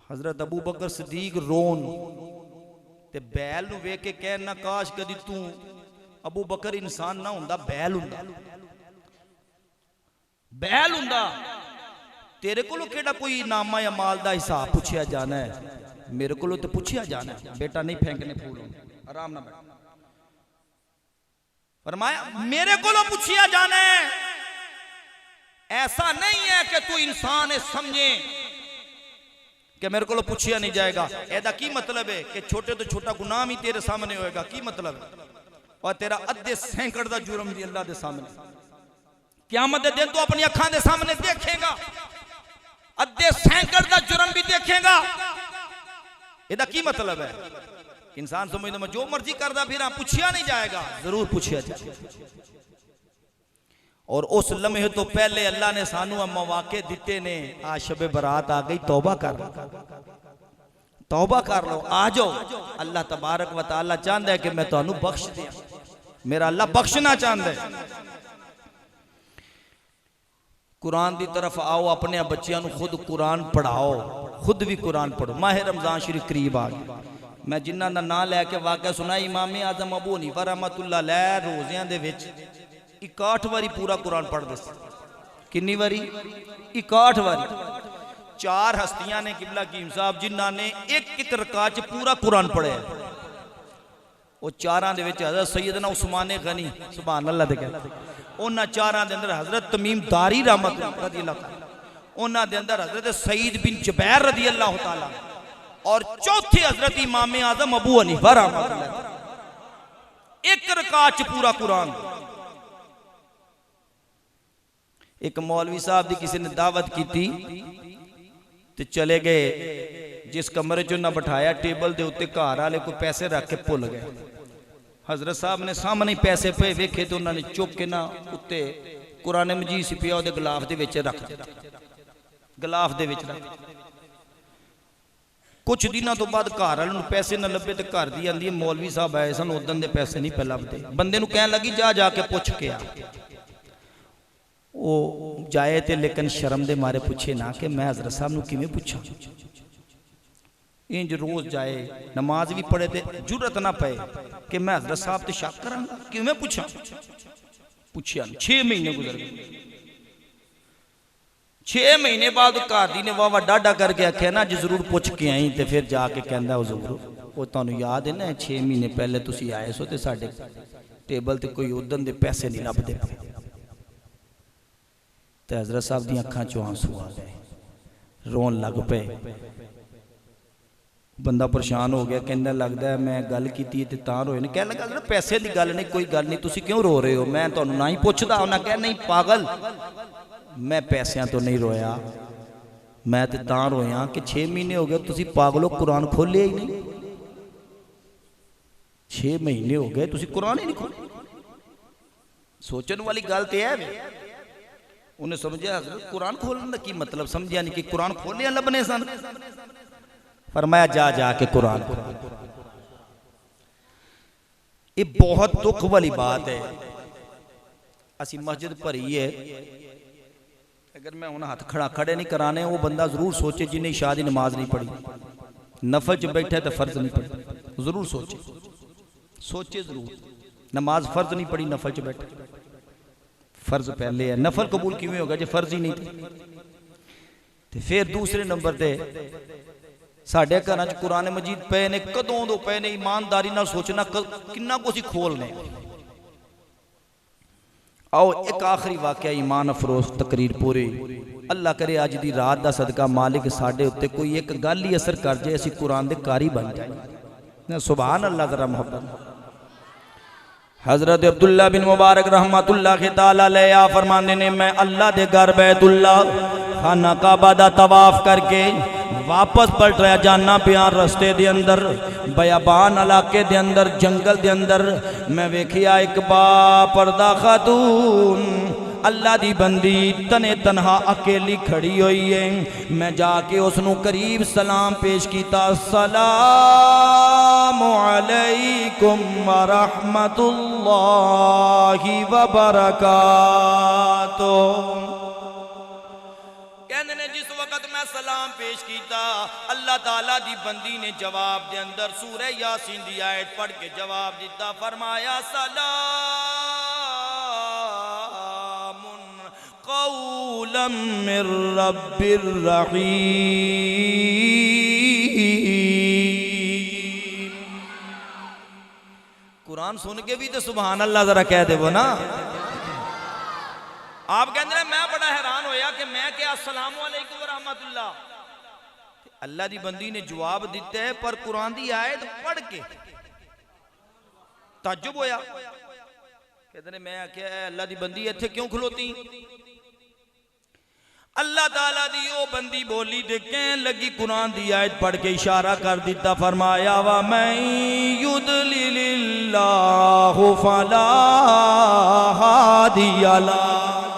حضرت ابو بکر صدیق رون تے بیل نو وے کے کہنا کاش کدی تو ابو بکر انسان نہ ہوندا بیل ہوندا بیل ہوندا تیرے کو لو کیڑا کوئی نامہ یا مال دا حساب پوچھیا جانا ہے میرے کو لو تے پوچھیا جانا ہے بیٹا نہیں پھینکنے پھولوں آرام نہ بیٹھ فرمایا میرے کو لو پوچھیا جانا ہے ایسا نہیں ہے کہ تو انسان ہے سمجھے کہ میرے کو لو پوچھیا نہیں جائے گا ایدہ کی مطلب ہے کہ چھوٹے تو چھوٹا گناہ ہی تیرے سامنے ہوئے گا کی مطلب ہے اور تیرا ادھے سینکڑ دا جرم بھی اللہ دے سامنے قیامت دے دن تو اپنی اکھاں دے سامنے دیکھے گا ادھے سینکڑ دا جرم بھی دیکھے گا ایدہ کی مطلب ہے انسان سمجھنے میں جو مرضی کردہ پھر ہاں پوچھیا نہیں جائے گا ضرور پوچھیا جائے گا اور اس لمحے تو پہلے اللہ نے سانو مواقع دیتے نے آج شب برات آگئی توبہ کر لو آ جاؤ اللہ تبارک و تعالی چاہتا ہے کہ میں تو انو بخش دیا میرا اللہ بخشنا چاہتا ہے قرآن دی طرف آؤ اپنے بچیاں نو خود قرآن پڑھاؤ خود بھی قرآن پڑھو ماہ رمضان شریف قریب آگئی میں جنہ دا نا لے کے واقعہ سنائی امام اعظم ابو حنیفہ رحمت اللہ لے روزیاں دے وچ 61 واری پورا قرآن پڑھ دے کنی واری 61 واری 4 ہستیاں نے قبلہ قیم صاحب جنہ نے ایک رکعت پورا قرآن پڑھے وہ 4 دے وچ حضرت سیدنا عثمان غنی سبحان اللہ دے کہتے انہاں 4 دے اندر حضرت تمیم داری رحمت رضی اللہ تعالی انہاں دے اندر حضرت سعید بن جبیر رضی اللہ تعالی اور چوتھے حضرت امام اعظم ابو حنیفہ رحمت اللہ ایک رکعت پورا قرآن ایک مولوی صاحب دی کسی نے دعوت کی تھی تے چلے گئے جس کمرے جو نہ بٹھایا ٹیبل دے اتے گھر والے کو پیسے رکھ کے بھول گئے حضرت صاحب نے سامنے پیسے پے ویکھے تو انہوں نے چک کے نہ اتے قرآن مجید سی پیا دے گلاف دے وچ رکھ گلاف دے وچ رکھ کچھ دنوں تو بعد گھر والوں پیسے نہ لبے تے گھر دی آندی مولوی صاحب آئے سن ادن دے پیسے نہیں پہ لبدے بندے نو کہن لگی جا کے پوچھ کے آ وہ جائے تے لیکن شرم دے مارے پوچھے نہ کہ میں حضرت صاحب نو کیویں پوچھاں انج روز جائے نماز بھی پڑھے تے جرت نہ پئے کہ میں حضرت صاحب تے شک کراں کیویں پوچھاں پوچھیا 6 مہینے گزر گئے 6 مہینے بعد قاضی نے واہ ڈاڈا کر کے آکھیا نا جی ضرور پوچھ کے آئیں تے پھر جا کے کہندا حضور وہ تانوں یاد ہے نا 6 مہینے پہلے تسی آئے سو تے ساڈے ٹیبل تے کوئی ادن دے پیسے نہیں لبدے تے حضرت صاحب دی اکھاں چوں آنسو آ گئے رون لگ پے بندہ پریشان ہو گیا کہنے لگدا ہے میں گل کیتی تے تاں روئے نے کہنے لگا پیسے دی گل نہیں کوئی گل نہیں تسی کیوں رو رہے ہو میں تانوں نہ ہی پوچھدا انہاں کہا نہیں پاگل میں پیسیاں تو نہیں رویا میں تے تاں رویا کہ 6 مہینے ہو گئے تسی پاگلو قرآن کھولیا ہی نہیں 6 مہینے ہو گئے تسی قرآن ہی نہیں کھولیا سوچن والی گل تے ہے انہیں سمجھا حضرت قرآن کھولنا کی مطلب سمجھا نہیں کہ قرآن کھولیا لبنے سن فرمایا جا کے قرآن یہ بہت دکھ والی بات ہے اسی مسجد بھری ہے اگر میں انہیں ہاتھ کھڑے نہیں کرانے وہ بندہ ضرور سوچے جنہیں عشاء دی نماز نہیں پڑھی نفل چ بیٹھے تو فرض نہیں پڑھی ضرور سوچے ضرور نماز فرض نہیں پڑھی نفل چ بیٹھے فرض پہلے ہے نفل قبول کیویں ہوگا جے فرض ہی نہیں تھے پھر دوسرے نمبر تے ساڈے گھراں وچ قرآن مجید پے نے کدوں دو پے نے ایمانداری نال سوچنا کنا کو سی کھولنے آؤ ایک آخری واقعہ ایمان افروز تقریر پوری اللہ کرے آج دی رات دا صدقہ مالک ساڈے اتے کوئی ایک گل ہی اثر کر جائے اسی قرآن دے قاری بن جائے سبحان اللہ ذرا محبت حضرت عبداللہ بن مبارک رحمت اللہ تعالیٰ علیہ فرمانے نے میں اللہ دے گھر بیت اللہ خانہ کعبہ دا طواف کر کے واپس پلٹ رہا جانا پیان رستے دے اندر بیابان علاقے دے اندر جنگل دے اندر میں ویکھیا ایک با پردہ خاتون اللہ دی بندی تنے تنہا اکیلی کھڑی ہوئی ہے میں جا کے اس نو قریب سلام پیش کیتا السلام علیکم ورحمت اللہ وبرکاتہ کہنے نے جس وقت میں سلام پیش کیتا اللہ تعالیٰ دی بندی نے جواب دے اندر سورہ یاسین دی آیت پڑھ کے جواب دیتا فرمایا سلام قولا من رب الرحیم قرآن سن کے بھی تو سبحان اللہ ذرا کہہ دے وہ نا آپ کہتے ہیں میں بڑا حیران ہویا کہ میں کیا السلام علیکم ورحمت اللہ اللہ دی بندی نے جواب دیتے ہیں پر قرآن دی آیت پڑھ کے تعجب ہویا کہتے ہیں میں کیا ہے اللہ دی بندی ایتھے کیوں کھلوتی اللہ تعالیٰ دی او بندی بولی دیکھیں لگی قرآن دی آیت پڑھ کے اشارہ کر دیتا فرمایا وَمَن يُضْلِلِ اللَّهُ فَلَا هَادِيَ لَهُ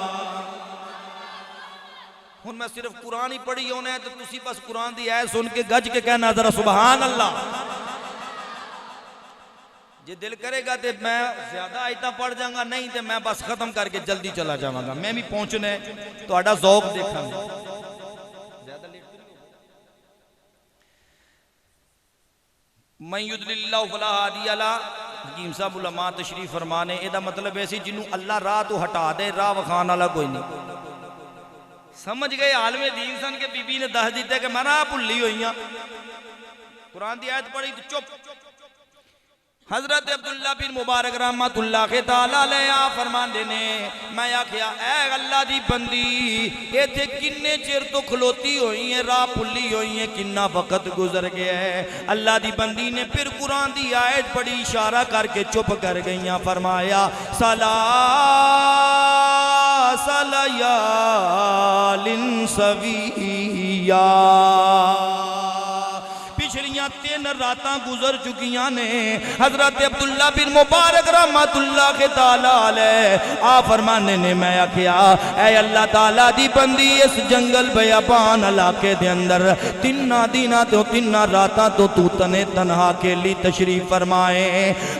ہن میں صرف قرآن ہی پڑھی ہونا ہے تو تسی بس قرآن دی آیت سن کے گج کے کہنا ذرا سبحان اللہ جی دل کرے گا تو میں زیادہ آیتاں پڑھ جاؤں گا نہیں تو میں بس ختم کر کے جلدی چلا جاؤں گا میں بھی پہنچنے تو آڈا ذوق دیکھا من یضلل اللہ فلا ہادی لہ حکیم صاحب علماء تشریف فرمانے ایدہ مطلب ایسی جنہوں اللہ راہ تو ہٹا دے راہ وخان اللہ کوئی نہیں سمجھ گئے عالم دین سن کے بی بی نے دہ دیتے کہ میں راہ بھلی ہوئی ہیں قرآن دی آیت پڑھی تو چپ حضرت عبداللہ بن مبارک رحمت اللہ تعالیٰ علیہ فرمان دینے میں آکھیا اے اللہ دی بندی یہ تھے کنے چیر تو کھلوتی ہوئی ہیں راہ پلی ہوئی ہیں کنہ وقت گزر گیا ہے اللہ دی بندی نے پھر قرآن دی آیت پڑھی اشارہ کر کے چپ کر گئیاں فرمایا سلیال سویہ دیا۔ پچھلیاں 3 راتاں گزر چکیاں نے۔ حضرت عبداللہ بن مبارک رحمت اللہ کے تعالیٰ علیہ آپ فرمانے نے میں آکھیا اے اللہ تعالیٰ دی بندی اس جنگل بیابان علاقے دے اندر 3 دینہ تو 3 راتاں تو تنے تنہا کے لی تشریف فرمائے۔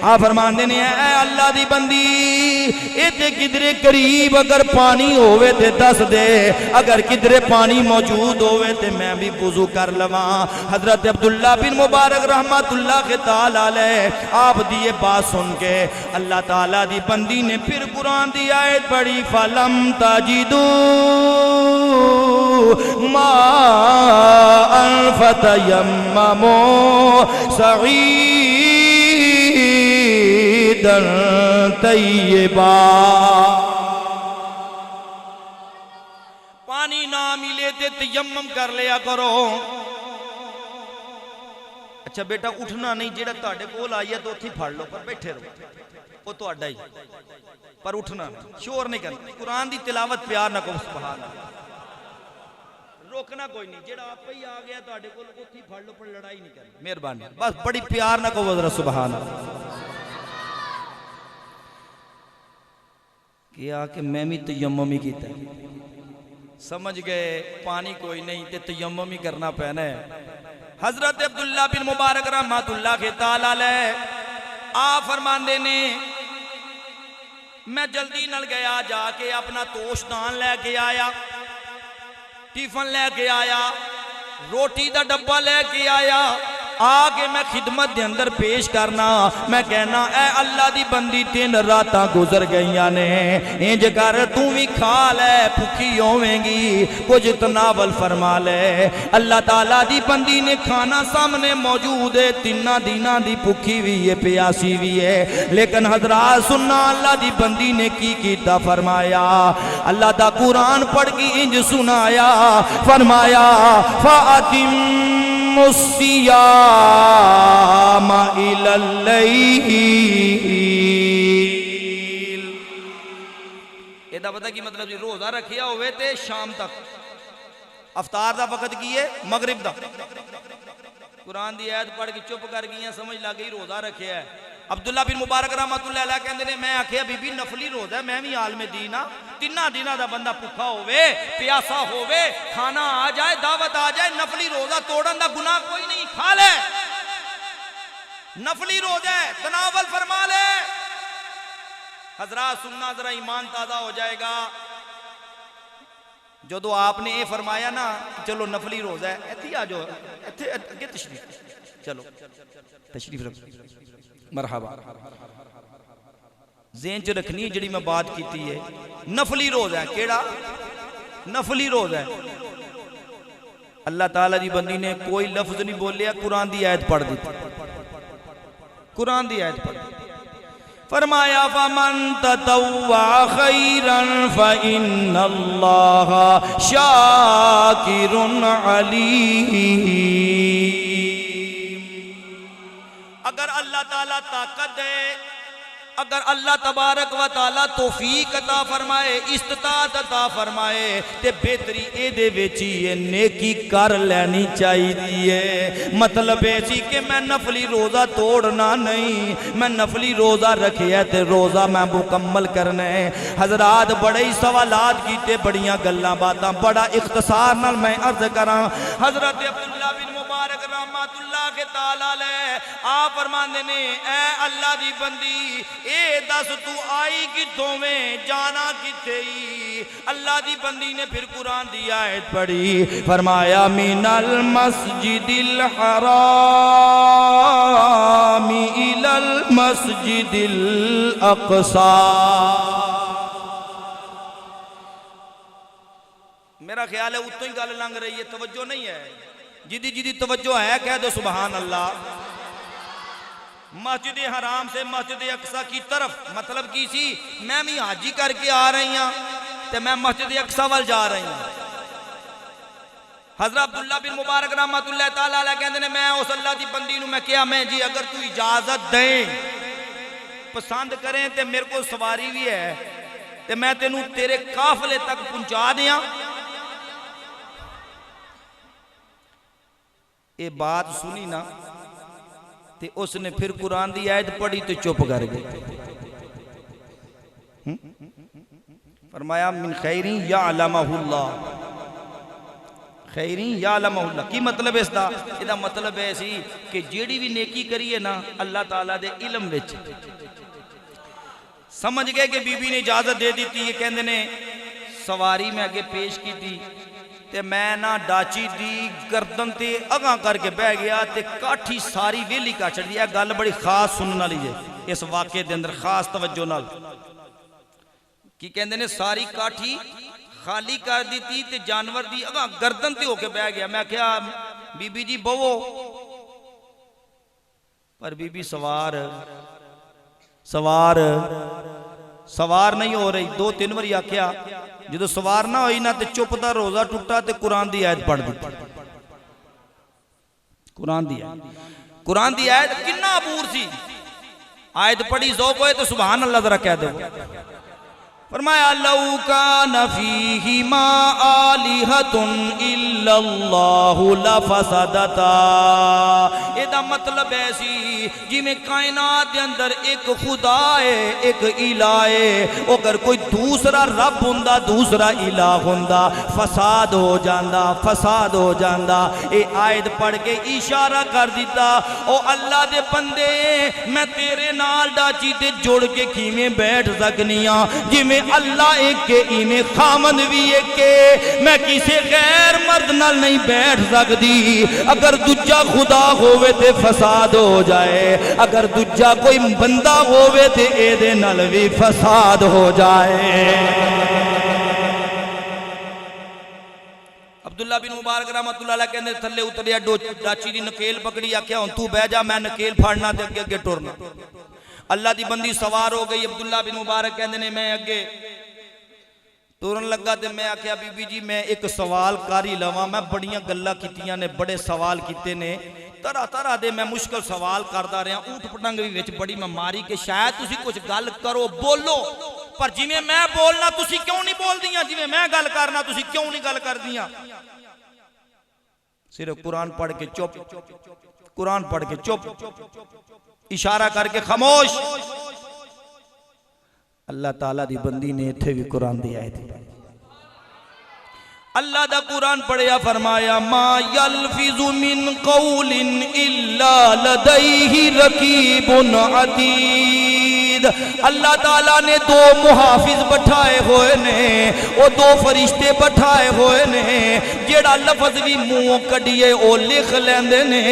آپ فرمانے نے اے اللہ دی بندی ایتے کدرے قریب اگر پانی ہوئے تے دس دے، اگر کدرے پانی موجود ہوئے تے میں بھی وضو کر لواں۔ حضرت عبداللہ بن مبارک رحمت اللہ کے تعالیٰ علیہ آپ دیئے بات سن کے اللہ تعالیٰ دی بندی نے پھر قرآن دی آیت پڑھی فَلَمْ تَجِدُوا مَاءً فَتَيَمَّمُوا صَعِيدًا طَيِّبًا۔ پانی نہ ملے تے تیمم کر لیا کرو۔ اچھا بیٹا اٹھنا نہیں، جیڑا تہاڈے کول آئی ہے تو اتھی پھڑ لو پر بیٹھے رہو، وہ تہاڈا ہی، پر اٹھنا نہیں، شور نہیں کرنا۔ قرآن دی تلاوت پیار نہ کرو، سبحان اللہ، روکنا کوئی نہیں، جیڑا آپ ہی آ گیا تہاڈے کول اتھی پھڑ لو، پر لڑائی نہیں کرنی، مہربانی، بس بڑی پیار نہ کرو ذرا سبحان اللہ۔ کیا کہ میں بھی تیمم ہی کیتا ہے، سمجھ گئے پانی کوئی نہیں تے تیمم ہی کرنا پینا ہے۔ حضرت عبداللہ بن مبارک رحمت اللہ کے تعالیٰ علیہ آپ فرماندے نے میں جلدی نل گیا، جا کے اپنا توشدان لے کے آیا، ٹیفن لے کے آیا، روٹی دا ڈبہ لے کے آیا، آگے میں خدمت دے اندر پیش کرنا، میں کہنا اے اللہ دی بندی 3 راتاں گزر گئیاں نے، انج کر تو بھی کھا لے، بھوکی ہوویں گی، کچھ تناول فرما لے۔ اللہ تعالیٰ دی بندی نے کھانا سامنے موجود ہے، 3 دینہ دی بھوکی بھی ہے، پیاسی بھی ہے، لیکن حضرات سننا اللہ دی بندی نے کی کیتا فرمایا، اللہ دا قرآن پڑھ کی انج سنایا، فرمایا فَأَتِمُّ الصِّيَامَ إِلَى اللَّيْلِ۔ یہ دا پتہ کی مطلب جی روزہ رکھیا ہوئے تے شام تک، افطار دا وقت کی ہے مغرب دا، قرآن دی آیت پڑھ کے چپ کر گئی ہیں، سمجھ لگ گئی روزہ رکھیا ہے۔ عبداللہ بن مبارک رحمت اللہ علیہ کہندے نے میں آکھیا بی بی نفلی روزہ ہے، میں بھی عالم دین ہاں، 3 دنوں دا بندہ بھوکا ہوئے، پیاسا ہوئے، کھانا آ جائے، دعوت آ جائے، نفلی روزہ توڑن دا گناہ کوئی نہیں، کھا لے، نفلی روزہ ہے، تناول فرما لے۔ حضرات سننا ذرا ایمان تازہ ہو جائے گا، جدو آپ نے یہ فرمایا نا چلو نفلی روزہ ہے، ایتھی آ جاؤ، ایتھی اگے تشریف، چلو تشریف رکھو، مرحبا، ذہن چ رکھنی ہے جڑی میں بات کیتی ہے، نفلی روزہ ہے، کیڑا نفلی روزہ ہے۔ اللہ تعالیٰ دی بندی نے کوئی لفظ نہیں بولیا، قرآن دی آیت پڑھ دی، قرآن دی آیت پڑھ دی، فرمایا فَمَن تَطَوَّعَ خَيْرًا فَإِنَّ اللَّهَ شَاكِرٌ عَلِيمٌ۔ اگر اللہ تعالیٰ طاقت دے، اگر اللہ تبارک و تعالیٰ توفیق عطا فرمائے، استطاعت عطا فرمائے تے بہتری اے دے ویچی یہ نیکی کر لینی چاہیے۔ مطلب ایسی کہ میں نفلی روزہ توڑنا نہیں، میں نفلی روزہ رکھیا تے روزہ میں مکمل کرنے۔ حضرات بڑے ہی سوالات کیتے، بڑیاں گلاں باتاں، بڑا اختصار نال میں عرض کراں۔ حضرت عبداللہ بن مبارک رحمت اللہ کے تعالیٰ علیہ آپ فرماندے نے اے اللہ دی بندی اے دس تو آئی کتوں میں جانا کتے ہی؟ اللہ دی بندی نے پھر قرآن دی آیت پڑھی، فرمایا من المسجد الحرام الى المسجد الاقصى۔ میرا خیال ہے اتوں ہی گل لنگ رہی ہے، توجہ نہیں ہے، جدی جدی توجہ ہے کہہ دو سبحان اللہ۔ مسجد حرام سے مسجد اقصی کی طرف، مطلب کی سی میں بھی حاجی کر کے آ رہی ہاں تے میں مسجد اقصی وال جا رہی ہوں۔ حضرت عبداللہ بن مبارک رحمت اللہ تعالیٰ علیہ کہندے نے میں اس اللہ دی بندی نو میں کیا میں جی اگر تو اجازت دیں پسند کریں تے میرے کو سواری بھی ہے تے میں تینوں تیرے قافلے تک پہنچا دیاں۔ یہ بات سنی نا تے اس نے پھر قرآن دی آیت پڑھی تو چپ کر گئے. فرمایا من خیرین یعلمہ اللہ، خیرین یعلمہ اللہ کی مطلب اس دا؟ یہ دا مطلب ہے سی کہ جیڑی بھی نیکی کریے نا اللہ تعالیٰ دے علم وچ سمجھ گئے کہ بی بی نے اجازت دے دیتی. یہ کہندے نے سواری میں آگے پیش کی تھی تے میں نا ڈاچی دی گردن تے اگاں کر کے بہ گیا تے کاٹھی ساری ویلی کا چڑھ دیا. گل بڑی خاص سننا لیجئے اس واقعے دے اندر خاص توجہ نال. کی کہندے نے ساری کاٹھی خالی کر دی تھی تے جانور دی اگاں گردن تے ہو کے بہ گیا. میں کہا بی بی جی بہو، پر بی بی سوار نہیں ہو رہی. 2-3 بار آکھیا جدو سوار نہ ہوئی نا تے چپ دا روزہ ٹوٹا تے قرآن دی آیت پڑھ دیتی. قرآن دی آیت کنا عبور سی. آیت پڑھی ذوق ہوئے تو سبحان اللہ ذرا کہہ دو. فرمایا لو کان فیہما آلہۃ الا اللہ لفسدتا. یہ دا مطلب ایسی جی میں کائنات دے اندر ایک خدا ہے، ایک الہ ہے، اگر کوئی دوسرا رب ہوندا، دوسرا الہ ہوندا، فساد ہو جاندا. اے آیت پڑھ کے اشارہ کر دیتا او اللہ دے بندے میں تیرے نال ڈاچی تے جڑ کے کیویں بیٹھ سکنیاں جی میں اللہ ایک کے ایمیں خامن بھی ایک کے. میں کسی غیر مرد نال نہیں بیٹھ سکتی. اگر دجا خدا ہوئے تے فساد ہو جائے، اگر دجا کوئی بندہ ہوئے تے اے دے نال بھی فساد ہو جائے. عبداللہ بن مبارک رحمت اللہ علیہ کہنے تھلے اتریا ڈاچی دی نکیل پکڑی آکھیا ہن تو بہ جا میں نکیل پھاڑنا تے اگے ٹرنا. اللہ دی بندی سوار ہو گئی. عبداللہ بن مبارک کہندے نے میں اگے ٹورن لگا تے میں آکھیا بی بی جی میں ایک سوال کاری لواں. میں بڑیاں گلاں کیتیاں نے، بڑے سوال کیتے نے، طرح دے میں مشکل سوال کردا رہا. اونٹ پٹنگ بھی وچ بڑی میں ماری کہ شاید تسی کچھ گل کرو بولو، پر جویں میں بولنا تسی کیوں نہیں بول دیاں، جویں میں گل کرنا تسی کیوں نہیں گل کر دیاں. صرف قرآن پڑھ کے چپ، قرآن پڑھ کے چپ، اشارہ کر کے خاموش. اللہ تعالیٰ دی بندی نے اتھے بھی قرآن دی آئے تھی. اللہ دا قرآن پڑھیا فرمایا ما یلفظ من قول الا لدیہ رقیب عتید. اللہ تعالیٰ نے 2 محافظ بٹھائے ہوئے نے، وہ 2 فرشتے بٹھائے ہوئے نے، جیڑا لفظ بھی منہ کڈیے او لکھ لیندے نے،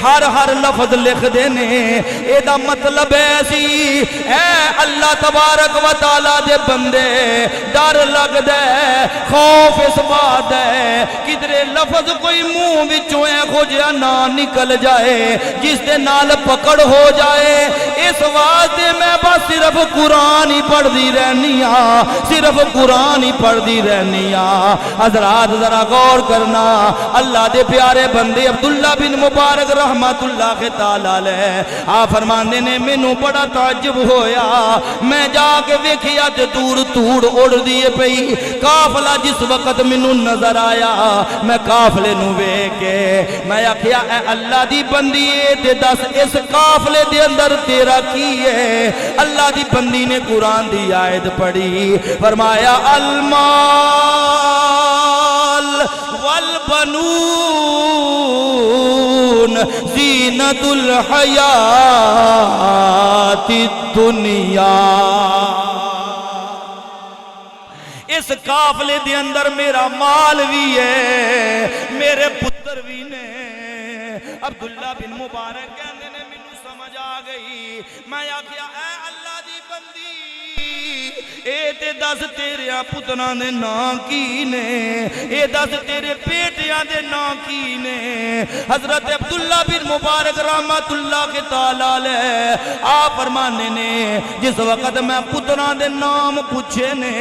ہر لفظ لکھ دے نے. اے دا مطلب ایسی اے اللہ تبارک و تعالیٰ دے بندے ڈر لگ دے، خوف اس بات ہے کدرے لفظ کوئی منہ وچوں اے خوجیا نہ نکل جائے جس دے نال پکڑ ہو جائے. اس واسطے میں بس صرف قرآن ہی پڑھ دی رہنیاں، صرف قرآن ہی پڑھ دی رہنیاں. حضرات ذرا غور کرنا، اللہ دے پیارے بندے عبداللہ بن مبارک رحمت اللہ تعالی علیہ آپ فرماندے نے مینوں بڑا تعجب ہویا. میں جا کے ویکھیا تے دور اڑ دیے پئی. قافلہ جس وقت مینوں نظر آیا میں قافلے نو ویکھ کے میں آکھیا اے اللہ دی بندی تے دس اس قافلے دے اندر تیرا کی ہے. اللہ دی بندی نے قرآن دی آیت پڑھی. فرمایا المال والبنون زینت الحیات الدنیا. اس قافلے دے اندر میرا مال بھی ہے، میرے پتر بھی نے. عبداللہ بن مبارک کہنے نے مینوں سمجھ آ گئی. میں آکھیا اے اللہ دی بندی اے تے دس تیرے پتراں دے نام کی نے، اے دس تیرے بیٹیاں دے نام کی نے. حضرت عبداللہ بن مبارک رحمت اللہ تعالی علیہ آپ فرمانے نے جس وقت میں پتراں دے نام پوچھے نے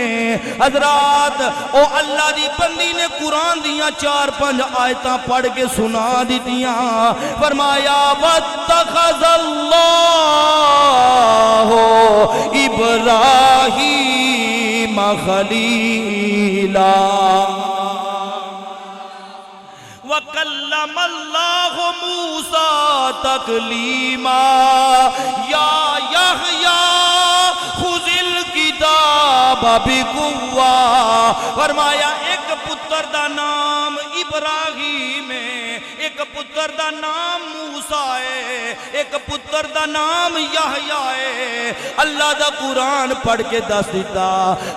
حضرات او اللہ دی بندی نے قرآن دیاں 4-5 آیتاں پڑھ کے سنا دیتیاں. فرمایا واتخذ اللہ ابراہیم خلیلا وَكَلَّمَ اللَّهُ مُوسَى تَكْلِيمًا يَا يَحْيَىٰ خُذِ الْكِتَابَ بِقُوَّةٍ فرمایا ایک پتر دا نام ابراہیم ہے، ایک پتر دا نام موسیٰ ہے، ایک پتر دا نام یحییٰ ہے۔ اللہ دا قرآن پڑھ کے دس دیتا۔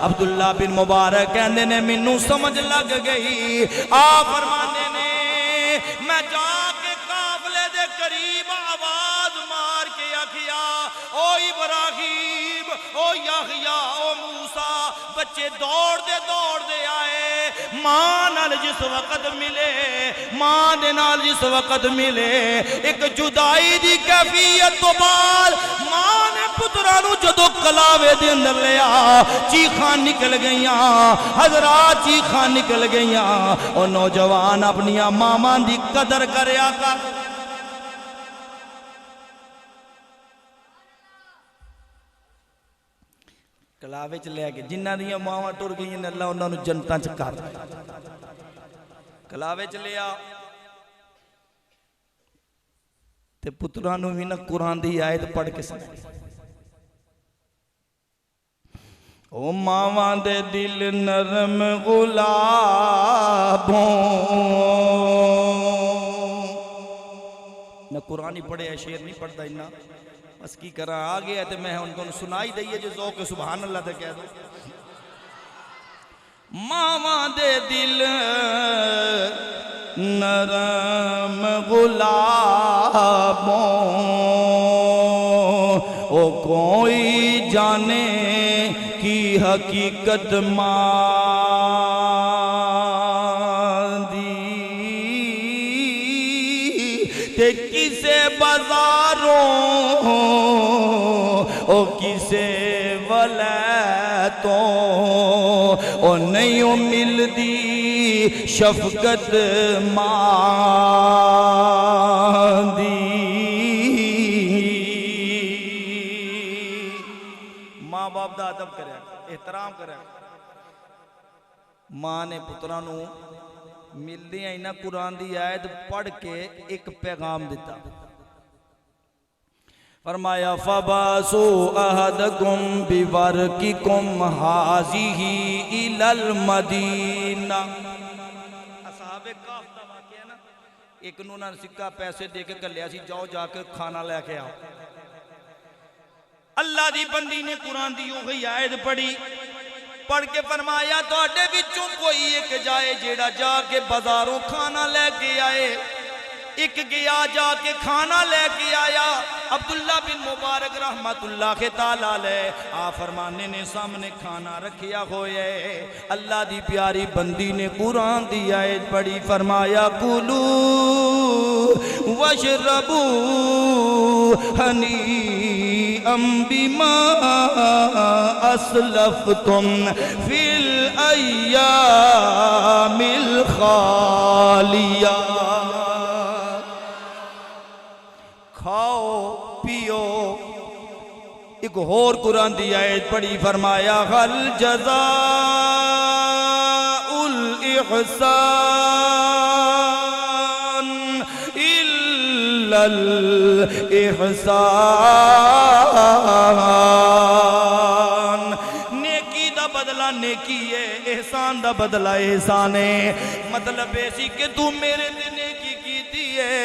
عبداللہ بن مبارک کہندے نے مینوں سمجھ لگ گئی۔ آپ فرماندے نے میں جا کے قافلے دے قریب آواز مار کے آکھیا او ابراہیم او یحییٰ او موسیٰ، بچے دوڑ دے آئے، ماں نال جس وقت ملے، ماں دے نال جس وقت ملے، ایک جدائی دی کیفیت تو بعد ماں نے پترانو جدو کلاوے دے اندر لیا، چیخاں نکل گئیاں، حضرات چیخاں نکل گئیاں۔ اور نوجوان اپنی ماں دی قدر کریا کر۔ کلاوے چ لے کے جنہ دیاں ماواں ٹر گئیاں نے اللہ انہاں نوں جنتاں چ کر کلاوے چ لیا تے پتراں نوں وی نہ قرآن دی آیت پڑھ کے سنائی۔ او ماواں دے دل نرم گلابوں، نہ قرآن ہی پڑھے ہے، شعر نہیں پڑھتا اتنا، بس کی کرا آ گیا ہے تے میں ان کو سنائی دئیے جو ذوق سبحان اللہ تے کہہ دو۔ ماواں دے دل نرم گلابوں، او کوئی جانے کی حقیقت ماں دی، تے کسے بازاروں او کسے ولیتوں او نہیں ملدی شفقت ماں دی۔ ماں باپ دا ادب کرے، احترام کرے۔ ماں نے پترانو ملدی ہیں نا قرآن دی آیت پڑھ کے ایک پیغام دیتا۔ فرمایا فَبَاسُوا أَحَدَكُمْ بِوَرْقِكُمْ هَٰذِهِ إِلَى الْمَدِينَةِ۔ اصحاب کہف دا واقعہ ہے نا، ایک نوں نہ سکہ پیسے دے کے گلیا سی جاؤ جا کے کھانا لے کے آؤ۔ اللہ دی بندی نے قرآن دی وہی آیت پڑھی، پڑھ کے فرمایا تواڈے وچوں کوئی ایک جائے جیڑا جا کے بازاروں کھانا لے کے آئے۔ ایک گیا جا کے کھانا لے کے آیا، عبداللہ بن مبارک رحمت اللہ تعالیٰ علیہ آپ فرمانے نے سامنے کھانا رکھیا ہوئے، اللہ دی پیاری بندی نے قرآن دی آیت پڑھی، فرمایا کُلُوا وَاشْرَبُوا هَنِيئًا بِمَا أَسْلَفْتُمْ فِي الْأَيَّامِ الْخَالِيَةِ۔ کھاؤ پیو۔ ایک اور قرآن دی آیت پڑھی، فرمایا هل جزاء الإحسان إلا الإحسان۔ نیکی دا بدلہ نیکی ہے، احسان دا بدلہ احسان ہے۔ مطلب ایسی کہ تو میرے دے نیکی کیتی ہے،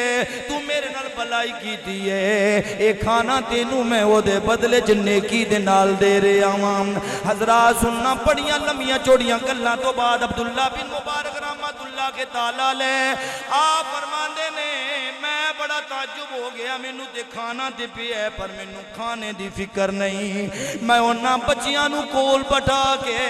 تو میرے نال بلائی کیتی ہے، اے کھانا تینوں میں وہ دے بدلے چ نیکی دے نال دے رہے آوام۔ حضرات سننا پڑیاں لمحیاں چوڑیاں گلاں تو بعد عبداللہ بن مبارک رحمت اللہ کے تعالیٰ علیہ آپ فرماندے نے میں بڑا تعجب ہو گیا، مینوں تے کھانا تے پیا ہے پر مینوں کھانے دی فکر نہیں۔ میں انہاں بچیاں نوں کول بٹھا کے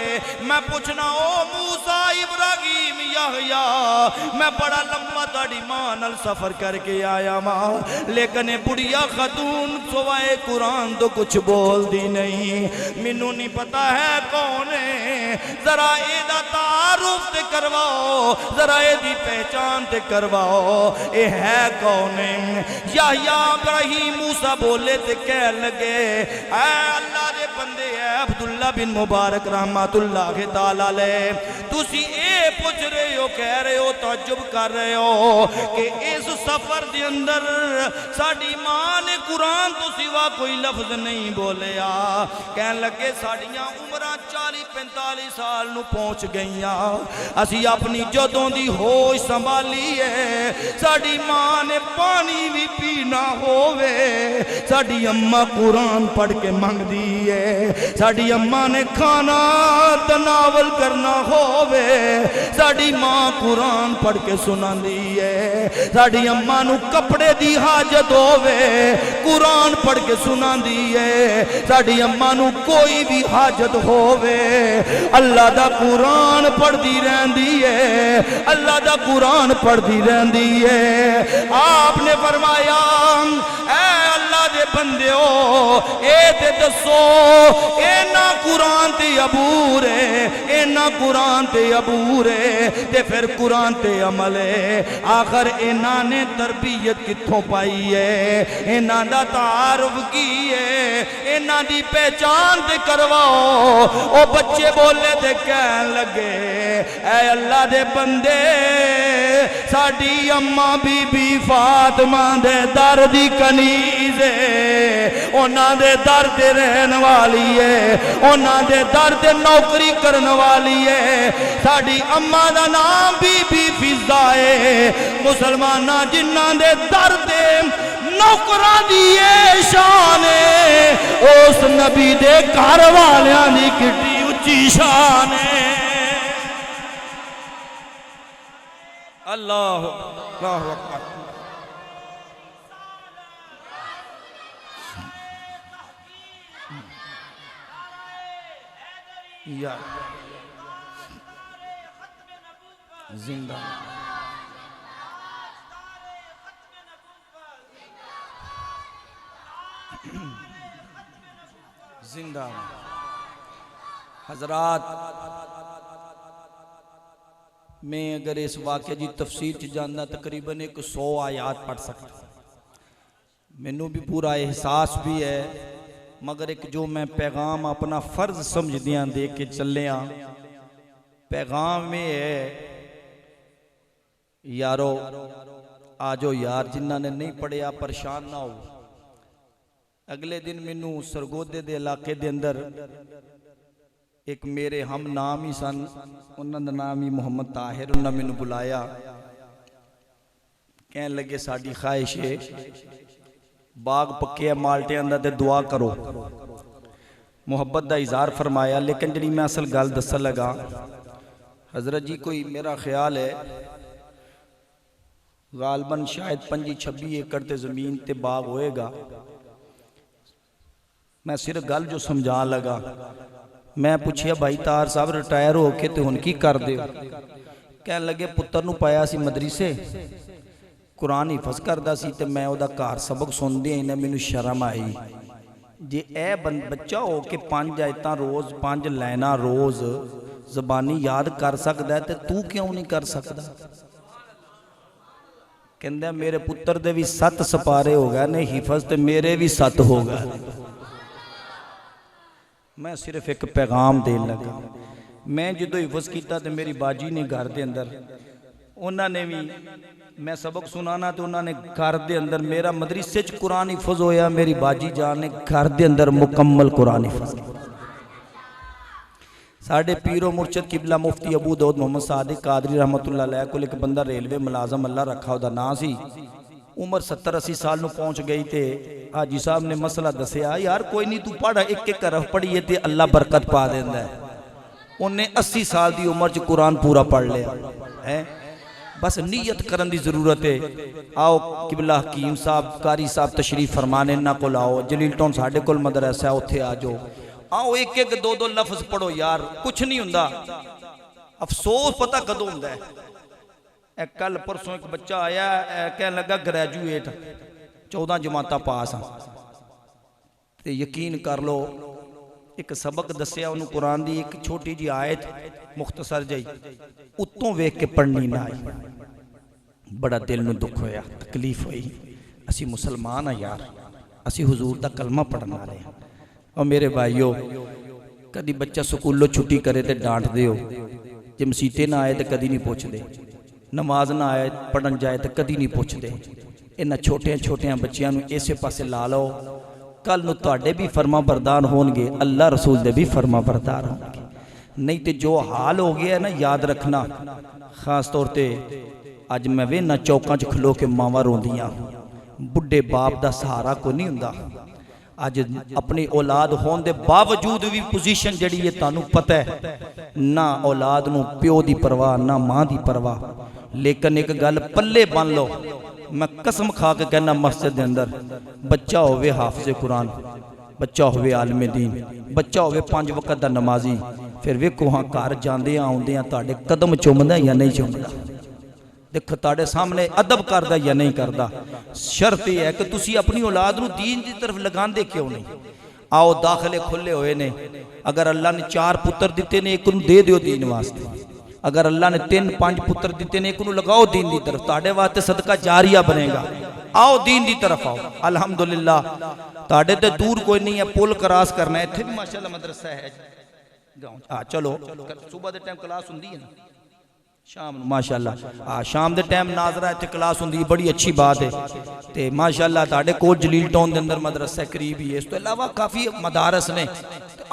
میں پوچھنا او موسیٰ ابراہیم یحییٰ میں بڑا لمبا تاڑی ماں نال سفر کر کے آیا ماں، لیکن بڑیا خاتون سوائے قرآن تو کچھ بول دی نہیں۔ مینوں نہیں پتا ہے کون ہے، ذرا اے دا تعارف تے کرواؤ، ذرا اے دی پہچان تے کرواؤ، اے ہے کون ہے؟ یحییٰ ابراہیم موسیٰ بولے تے کہہ لگے اے اللہ دے بندے، اے عبداللہ بن مبارک رحمت اللہ تعالی علیہ تسی اے پوچھ رہے ہو کہہ رہے ہو تعجب کر رہے ہو کہ اس سفر دے اندر ساڑی ماں نے قرآن تو سوا کوئی لفظ نہیں بولیا کہن لگے ساڑیاں عمرہ 40-45 سال نو پہنچ گئیاں اسی اپنی جدوں دی ہوش سنبھالی ہے ساڑی ماں نے پانی بھی پینا ہووے ساڑی اماں قرآن پڑھ کے مانگ دی ہے ساڑی اماں نے کھانا تناول کرنا ہووے ساڑی ماں قرآن پڑھ کے سنا دی ہے ساڑی اماں نو کپڑے دی حاجت ہووے قرآن پڑھ کے سنا دی ہے ساڑی اماں نو کوئی بھی حاجت ہووے اللہ دا قرآن پڑھ دی رہن دی ہے اللہ دا قرآن پڑھ دی رہن دی ہے آپ نے فرمایا اے اللہ دے بندے ہو اے تے دسو اے نا قرآن تے عبور ہے اے نا قرآن تے عبور ہے تے پھر قرآن تے عمل ہے آخر اینا نے تربیت کتھوں پائی ہے اینا دا تعارف کی ہے اینا دی پہچان تے کرواؤ او بچے بولے تے کہن لگے اے اللہ دے بندے ساڑی اماں بی بی فاطمہ دے در دی کنیز ہے اونا دے در دے رہن والی ہے اونا دے در دے نوکری کرن والی ہے ساڑی اماں دا نام بی بی فضا ہے مسلمانہ جنہ دے در دے نوکران دیئے شان ہے اس نبی دے گھر والیاں دی کٹی اچھی شان ہے اللہ اکبر یا زندہ زندہ حضرات میں اگر اس واقعہ جی تفسیر چ جاننا تقریباً 100 آیات پڑھ سکتا مینوں بھی پورا احساس بھی ہے مگر ایک جو میں پیغام اپنا فرض سمجھ دیاں دے کے چلے ہاں پیغام میں ہے یارو آجو یار جنہ نے نہیں پڑھیا پریشان نہ ہو اگلے دن مینوں سرگودے دے علاقے دے اندر ایک میرے ہم نام ہی سن انہوں نے نام ہی محمد طاہر انہوں نے مینوں بلایا کہنے لگے ساڑی خواہش ہے باغ پکے مالٹے اندر دے دعا کرو محبت دا اظہار فرمایا لیکن جنہی میں اصل گل دسن لگا حضرت جی کوئی میرا خیال ہے غالباً شاید 25-26 ایکڑ تے زمین تے باغ ہوئے گا میں صرف گل جو سمجھا لگا میں پوچھیا بھائی تار صاحب ریٹائر ہو کے تے ان کی کر دے کہنے لگے پتر نو پایا سی مدرسے قرآن حفظ کردہ سی تے میں او دا کار سبق سن دیا انہیں مینوں شرم آئی جے اے بچہ ہو کے 5 آیتاں روز 5 لائناں روز زبانی یاد کر سکتا ہے تے تو کیوں نہیں کر سکتا کہندے میرے پتر دے بھی 7 سپارے ہو گئے نہیں حفظ تے میرے بھی 7 ہو گئے میں صرف ایک پیغام دے لگا میں جدو حفظ کیتا تے میری باجی نے گھر دے اندر انہوں نے بھی میں سبق سنانا تو انہوں نے گھر دے اندر میرا مدرسے چ قرآن حفظ ہویا میری باجی جان نے گھر دے اندر مکمل قرآن حفظ کیا ساڑھے پیر و مرشد قبلہ مفتی ابو داؤد محمد صادق قادری رحمت اللہ علیہ کو ایک بندہ ریلوے ملازم اللہ رکھا ہوتا نا سی عمر 70-80 سال نو پہنچ گئی تے حاجی صاحب نے مسئلہ دسیا یار کوئی نہیں تو پڑھا ایک حرف پڑھیے تے اللہ برکت پا دیندہ ہے انہیں 80 سال دی عمر چ قرآن پورا پڑھ لیا بس نیت کرن دی ضرورت ہے آؤ قبلہ حکیم صاحب قاری صاحب تشریف فرمانے نہ کو لاؤ جلیل ٹون ساڑھے کل مدرسہ ہے اتھے آجو آؤ ایک 2 لفظ پڑھو یار کچھ نہیں ہوندہ افسوس پتہ قدو ہوندہ ہے کل پرسوں ایک بچہ آیا کہنے لگا گریجویٹ 14 جماعتہ پاس ہاں تے یقین کر لو ایک سبق دسیا انہوں قرآن دی ایک چھوٹی جی آیت مختصر جائی اتوں ویک کے پڑھنی نہ آئی بڑا دل میں دکھ ہویا تکلیف ہوئی اسی مسلمان ہیں یار اسی حضور دا کلمہ پڑھنا رہے ہیں اور میرے بھائیو کدی بچہ سکولوں چھٹی کرے تے ڈانٹ دے ہو، جے مسیتے نہ آئے تے کدی نہیں پوچھ دے، نماز نہ آئے پڑھن جائے تے کدی نہیں پوچھ دے۔ انہاں چھوٹیاں چھوٹیاں بچیاں نو ایسے پاسے لا لو، کل نو تواڈے بھی فرما بردار ہون گے، اللہ رسول دے بھی فرما بردار ہون گے۔ نہیں تے جو حال ہو گیا ہے نا، یاد رکھنا، خاص طور تے اج میں وینا چوکاں چ کھلو کے ماواں روندیاں، بڈھے باپ دا سہارا کو نہیں ہوندا۔ اج اپنی اولاد ہون دے باوجود بھی پوزیشن جڑی ہے تانوں پتہ ہے، نہ اولاد نو پیو دی پرواہ نہ ماں دی پرواہ۔ لیکن ایک گل پلے بن لو، میں قسم کھا کے کہنا، مسجد دے اندر بچہ ہوئے حافظ قرآن، بچہ ہوئے عالم دین، بچہ ہوئے 5 وقت دا نمازی، پھر ویکھو ہاں گھر جاندیاں آوندیاں تہاڈے قدم چومدا یا نہیں چومدا، دیکھو تاڑے سامنے ادب کردہ یا نہیں کردہ۔ شرط یہ ہے کہ تسی اپنی اولاد نو دین دی طرف لگان دے کیوں نہیں؟ آؤ داخلے کھلے ہوئے نے، اگر اللہ نے 4 پتر دیتے نے ایک نو دے دیو دین واسطے، اگر اللہ نے 3-5 پتر دیتے نے ایک نو لگاؤ دین دی طرف، تاڑے واسطے صدقہ جاریہ بنے گا۔ آؤ دین دی طرف آؤ، الحمدللہ تاڑے تے دور کوئی نہیں ہے، پول کراس کرنا ہے، تھے بھی ماشاءاللہ مدرسہ ہے۔ چلو صبح دے ٹائم کلاس ہوندی ہے نا، شام ماشاءاللہ شام دے ٹائم ناظرہ ہے تے کلاس ہوندی، بڑی اچھی بات ہے۔ تے ماشاءاللہ تاڑے کو جلیل ٹاؤن دے اندر مدرسہ قریب ہی ہے، اس تو علاوہ کافی مدارس نے۔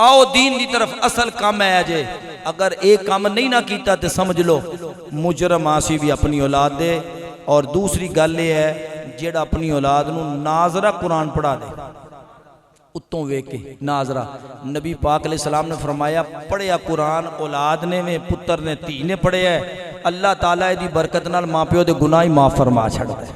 آؤ دین دی طرف، اصل کام ہے جے، اگر ایک کام نہیں نہ کیتا تے سمجھ لو مجرم آسی بھی اپنی اولاد دے۔ اور دوسری گل یہ ہے، جیڑا اپنی اولاد نو ناظرہ قرآن پڑھا دے اتوں وے کے ناظرہ، نبی پاک علیہ السلام نے فرمایا پڑھیا قرآن اولاد نے میں پتر نے تھی نے پڑھیا ہے، اللہ تعالیٰ دی برکت نال ماں پیو دے گناہ معاف فرما چھڑ دے،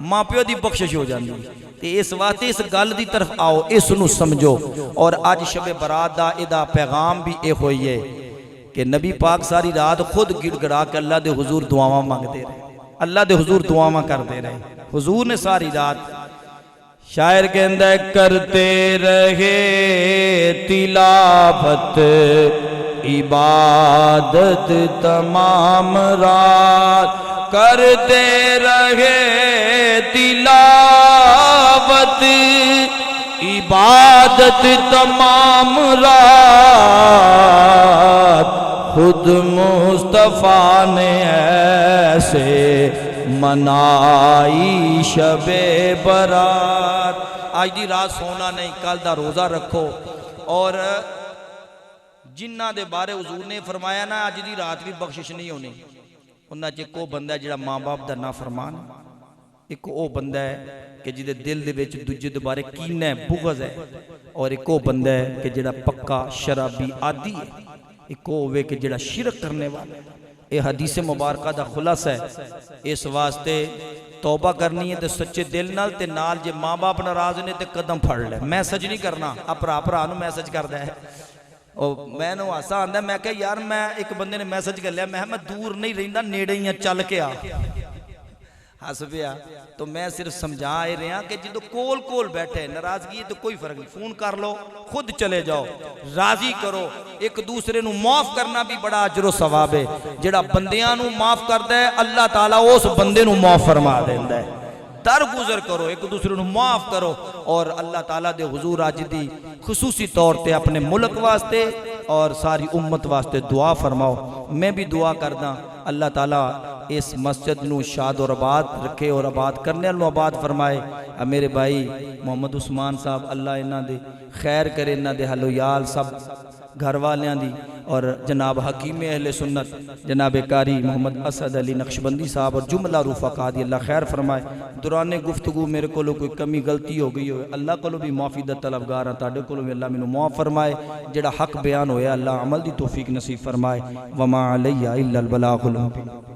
ماں پیو دی بخشش ہو جاندی۔ تے اس واسطے اس گل دی طرف آؤ، اس نو سمجھو۔ اور آج شب برات دا ادا پیغام بھی اے ہوئی ہے کہ نبی پاک ساری رات خود گڑ گڑا کے اللہ دے حضور دعاواں مانگتے رہے، اللہ دے حضور دعاواں کرتے رہے۔ حضور نے ساری رات، شاعر کہندہ ہے کرتے رہے تلاوت عبادت تمام رات، کرتے رہے تلاوت عبادت تمام رات، خود مصطفیٰ نے ایسے منائی شب برات۔ آج دی رات سونا نہیں، کل دا روزہ رکھو۔ اور جنہ دے بارے حضور نے فرمایا نا آج دی رات بھی بخشش نہیں ہونی، انہاں چ کو بندہ ہے جڑا ماں باپ دا نافرمان، ایک او بندہ ہے کہ جدے دل دے وچ دوجے دے بارے کینہ ہے، بغض ہے، اور ایک او بندہ ہے کہ جڑا پکا شرابی عادی ہے، ایک او ہوئے کہ جڑا شرک کرنے والا ہے۔ یہ حدیث مبارکہ دا خلاصہ ہے۔ اس واسطے توبہ کرنی ہے تے سچے دل نال، تے نال جے ماں باپ ناراض نے تے قدم پھڑ لے۔ میسج نہیں کرنا، اپرا نو میسج کردا ہے۔ میں نو ہاسا آندا ہے، میں کہا یار میں ایک بندے نے میسج کر لیا، میں دور نہیں رہندا، نیڑے ہی چل کے آ، ہس پیا۔ تو میں صرف سمجھا آئے رہا کہ جدو کول کول بیٹھے ناراضگی ہے تو کوئی فرق نہیں، فون کر لو، خود چلے جاؤ، راضی کرو۔ ایک دوسرے نو معاف کرنا بھی بڑا اجر و ثواب ہے۔ جڑا بندیاں نو معاف کردا ہے، اللہ تعالیٰ اس بندے نو معاف فرما دیندا ہے۔ درگزر کرو، ایک دوسرے نو معاف کرو، اور اللہ تعالیٰ دے حضور آج دی خصوصی طور تے اپنے ملک واسطے اور ساری امت واسطے دعا فرماؤ۔ میں بھی دعا کردہ اللہ تعالیٰ اس مسجد نو شاد اور آباد رکھے، اور آباد کرنے والوں آباد فرمائے۔ میرے بھائی محمد عثمان صاحب، اللہ انہاں دے خیر کرے، انہاں دے حل و یال سب گھر والیاں دی، اور جناب حکیم اہل سنت جناب قاری محمد اسد علی نقشبندی صاحب اور جملہ رفقا دی اللہ خیر فرمائے۔ دوران گفتگو میرے کولو کوئی کمی غلطی ہو گئی ہوئے، اللہ کولو بھی معافی دا طلبگار ہاں، تاڑے کولو بھی اللہ مینوں معاف فرمائے۔ جڑا حق بیان ہویا اللہ عمل دی توفیق نصیب فرمائے۔ وما علیہ الا البلاغ المبین۔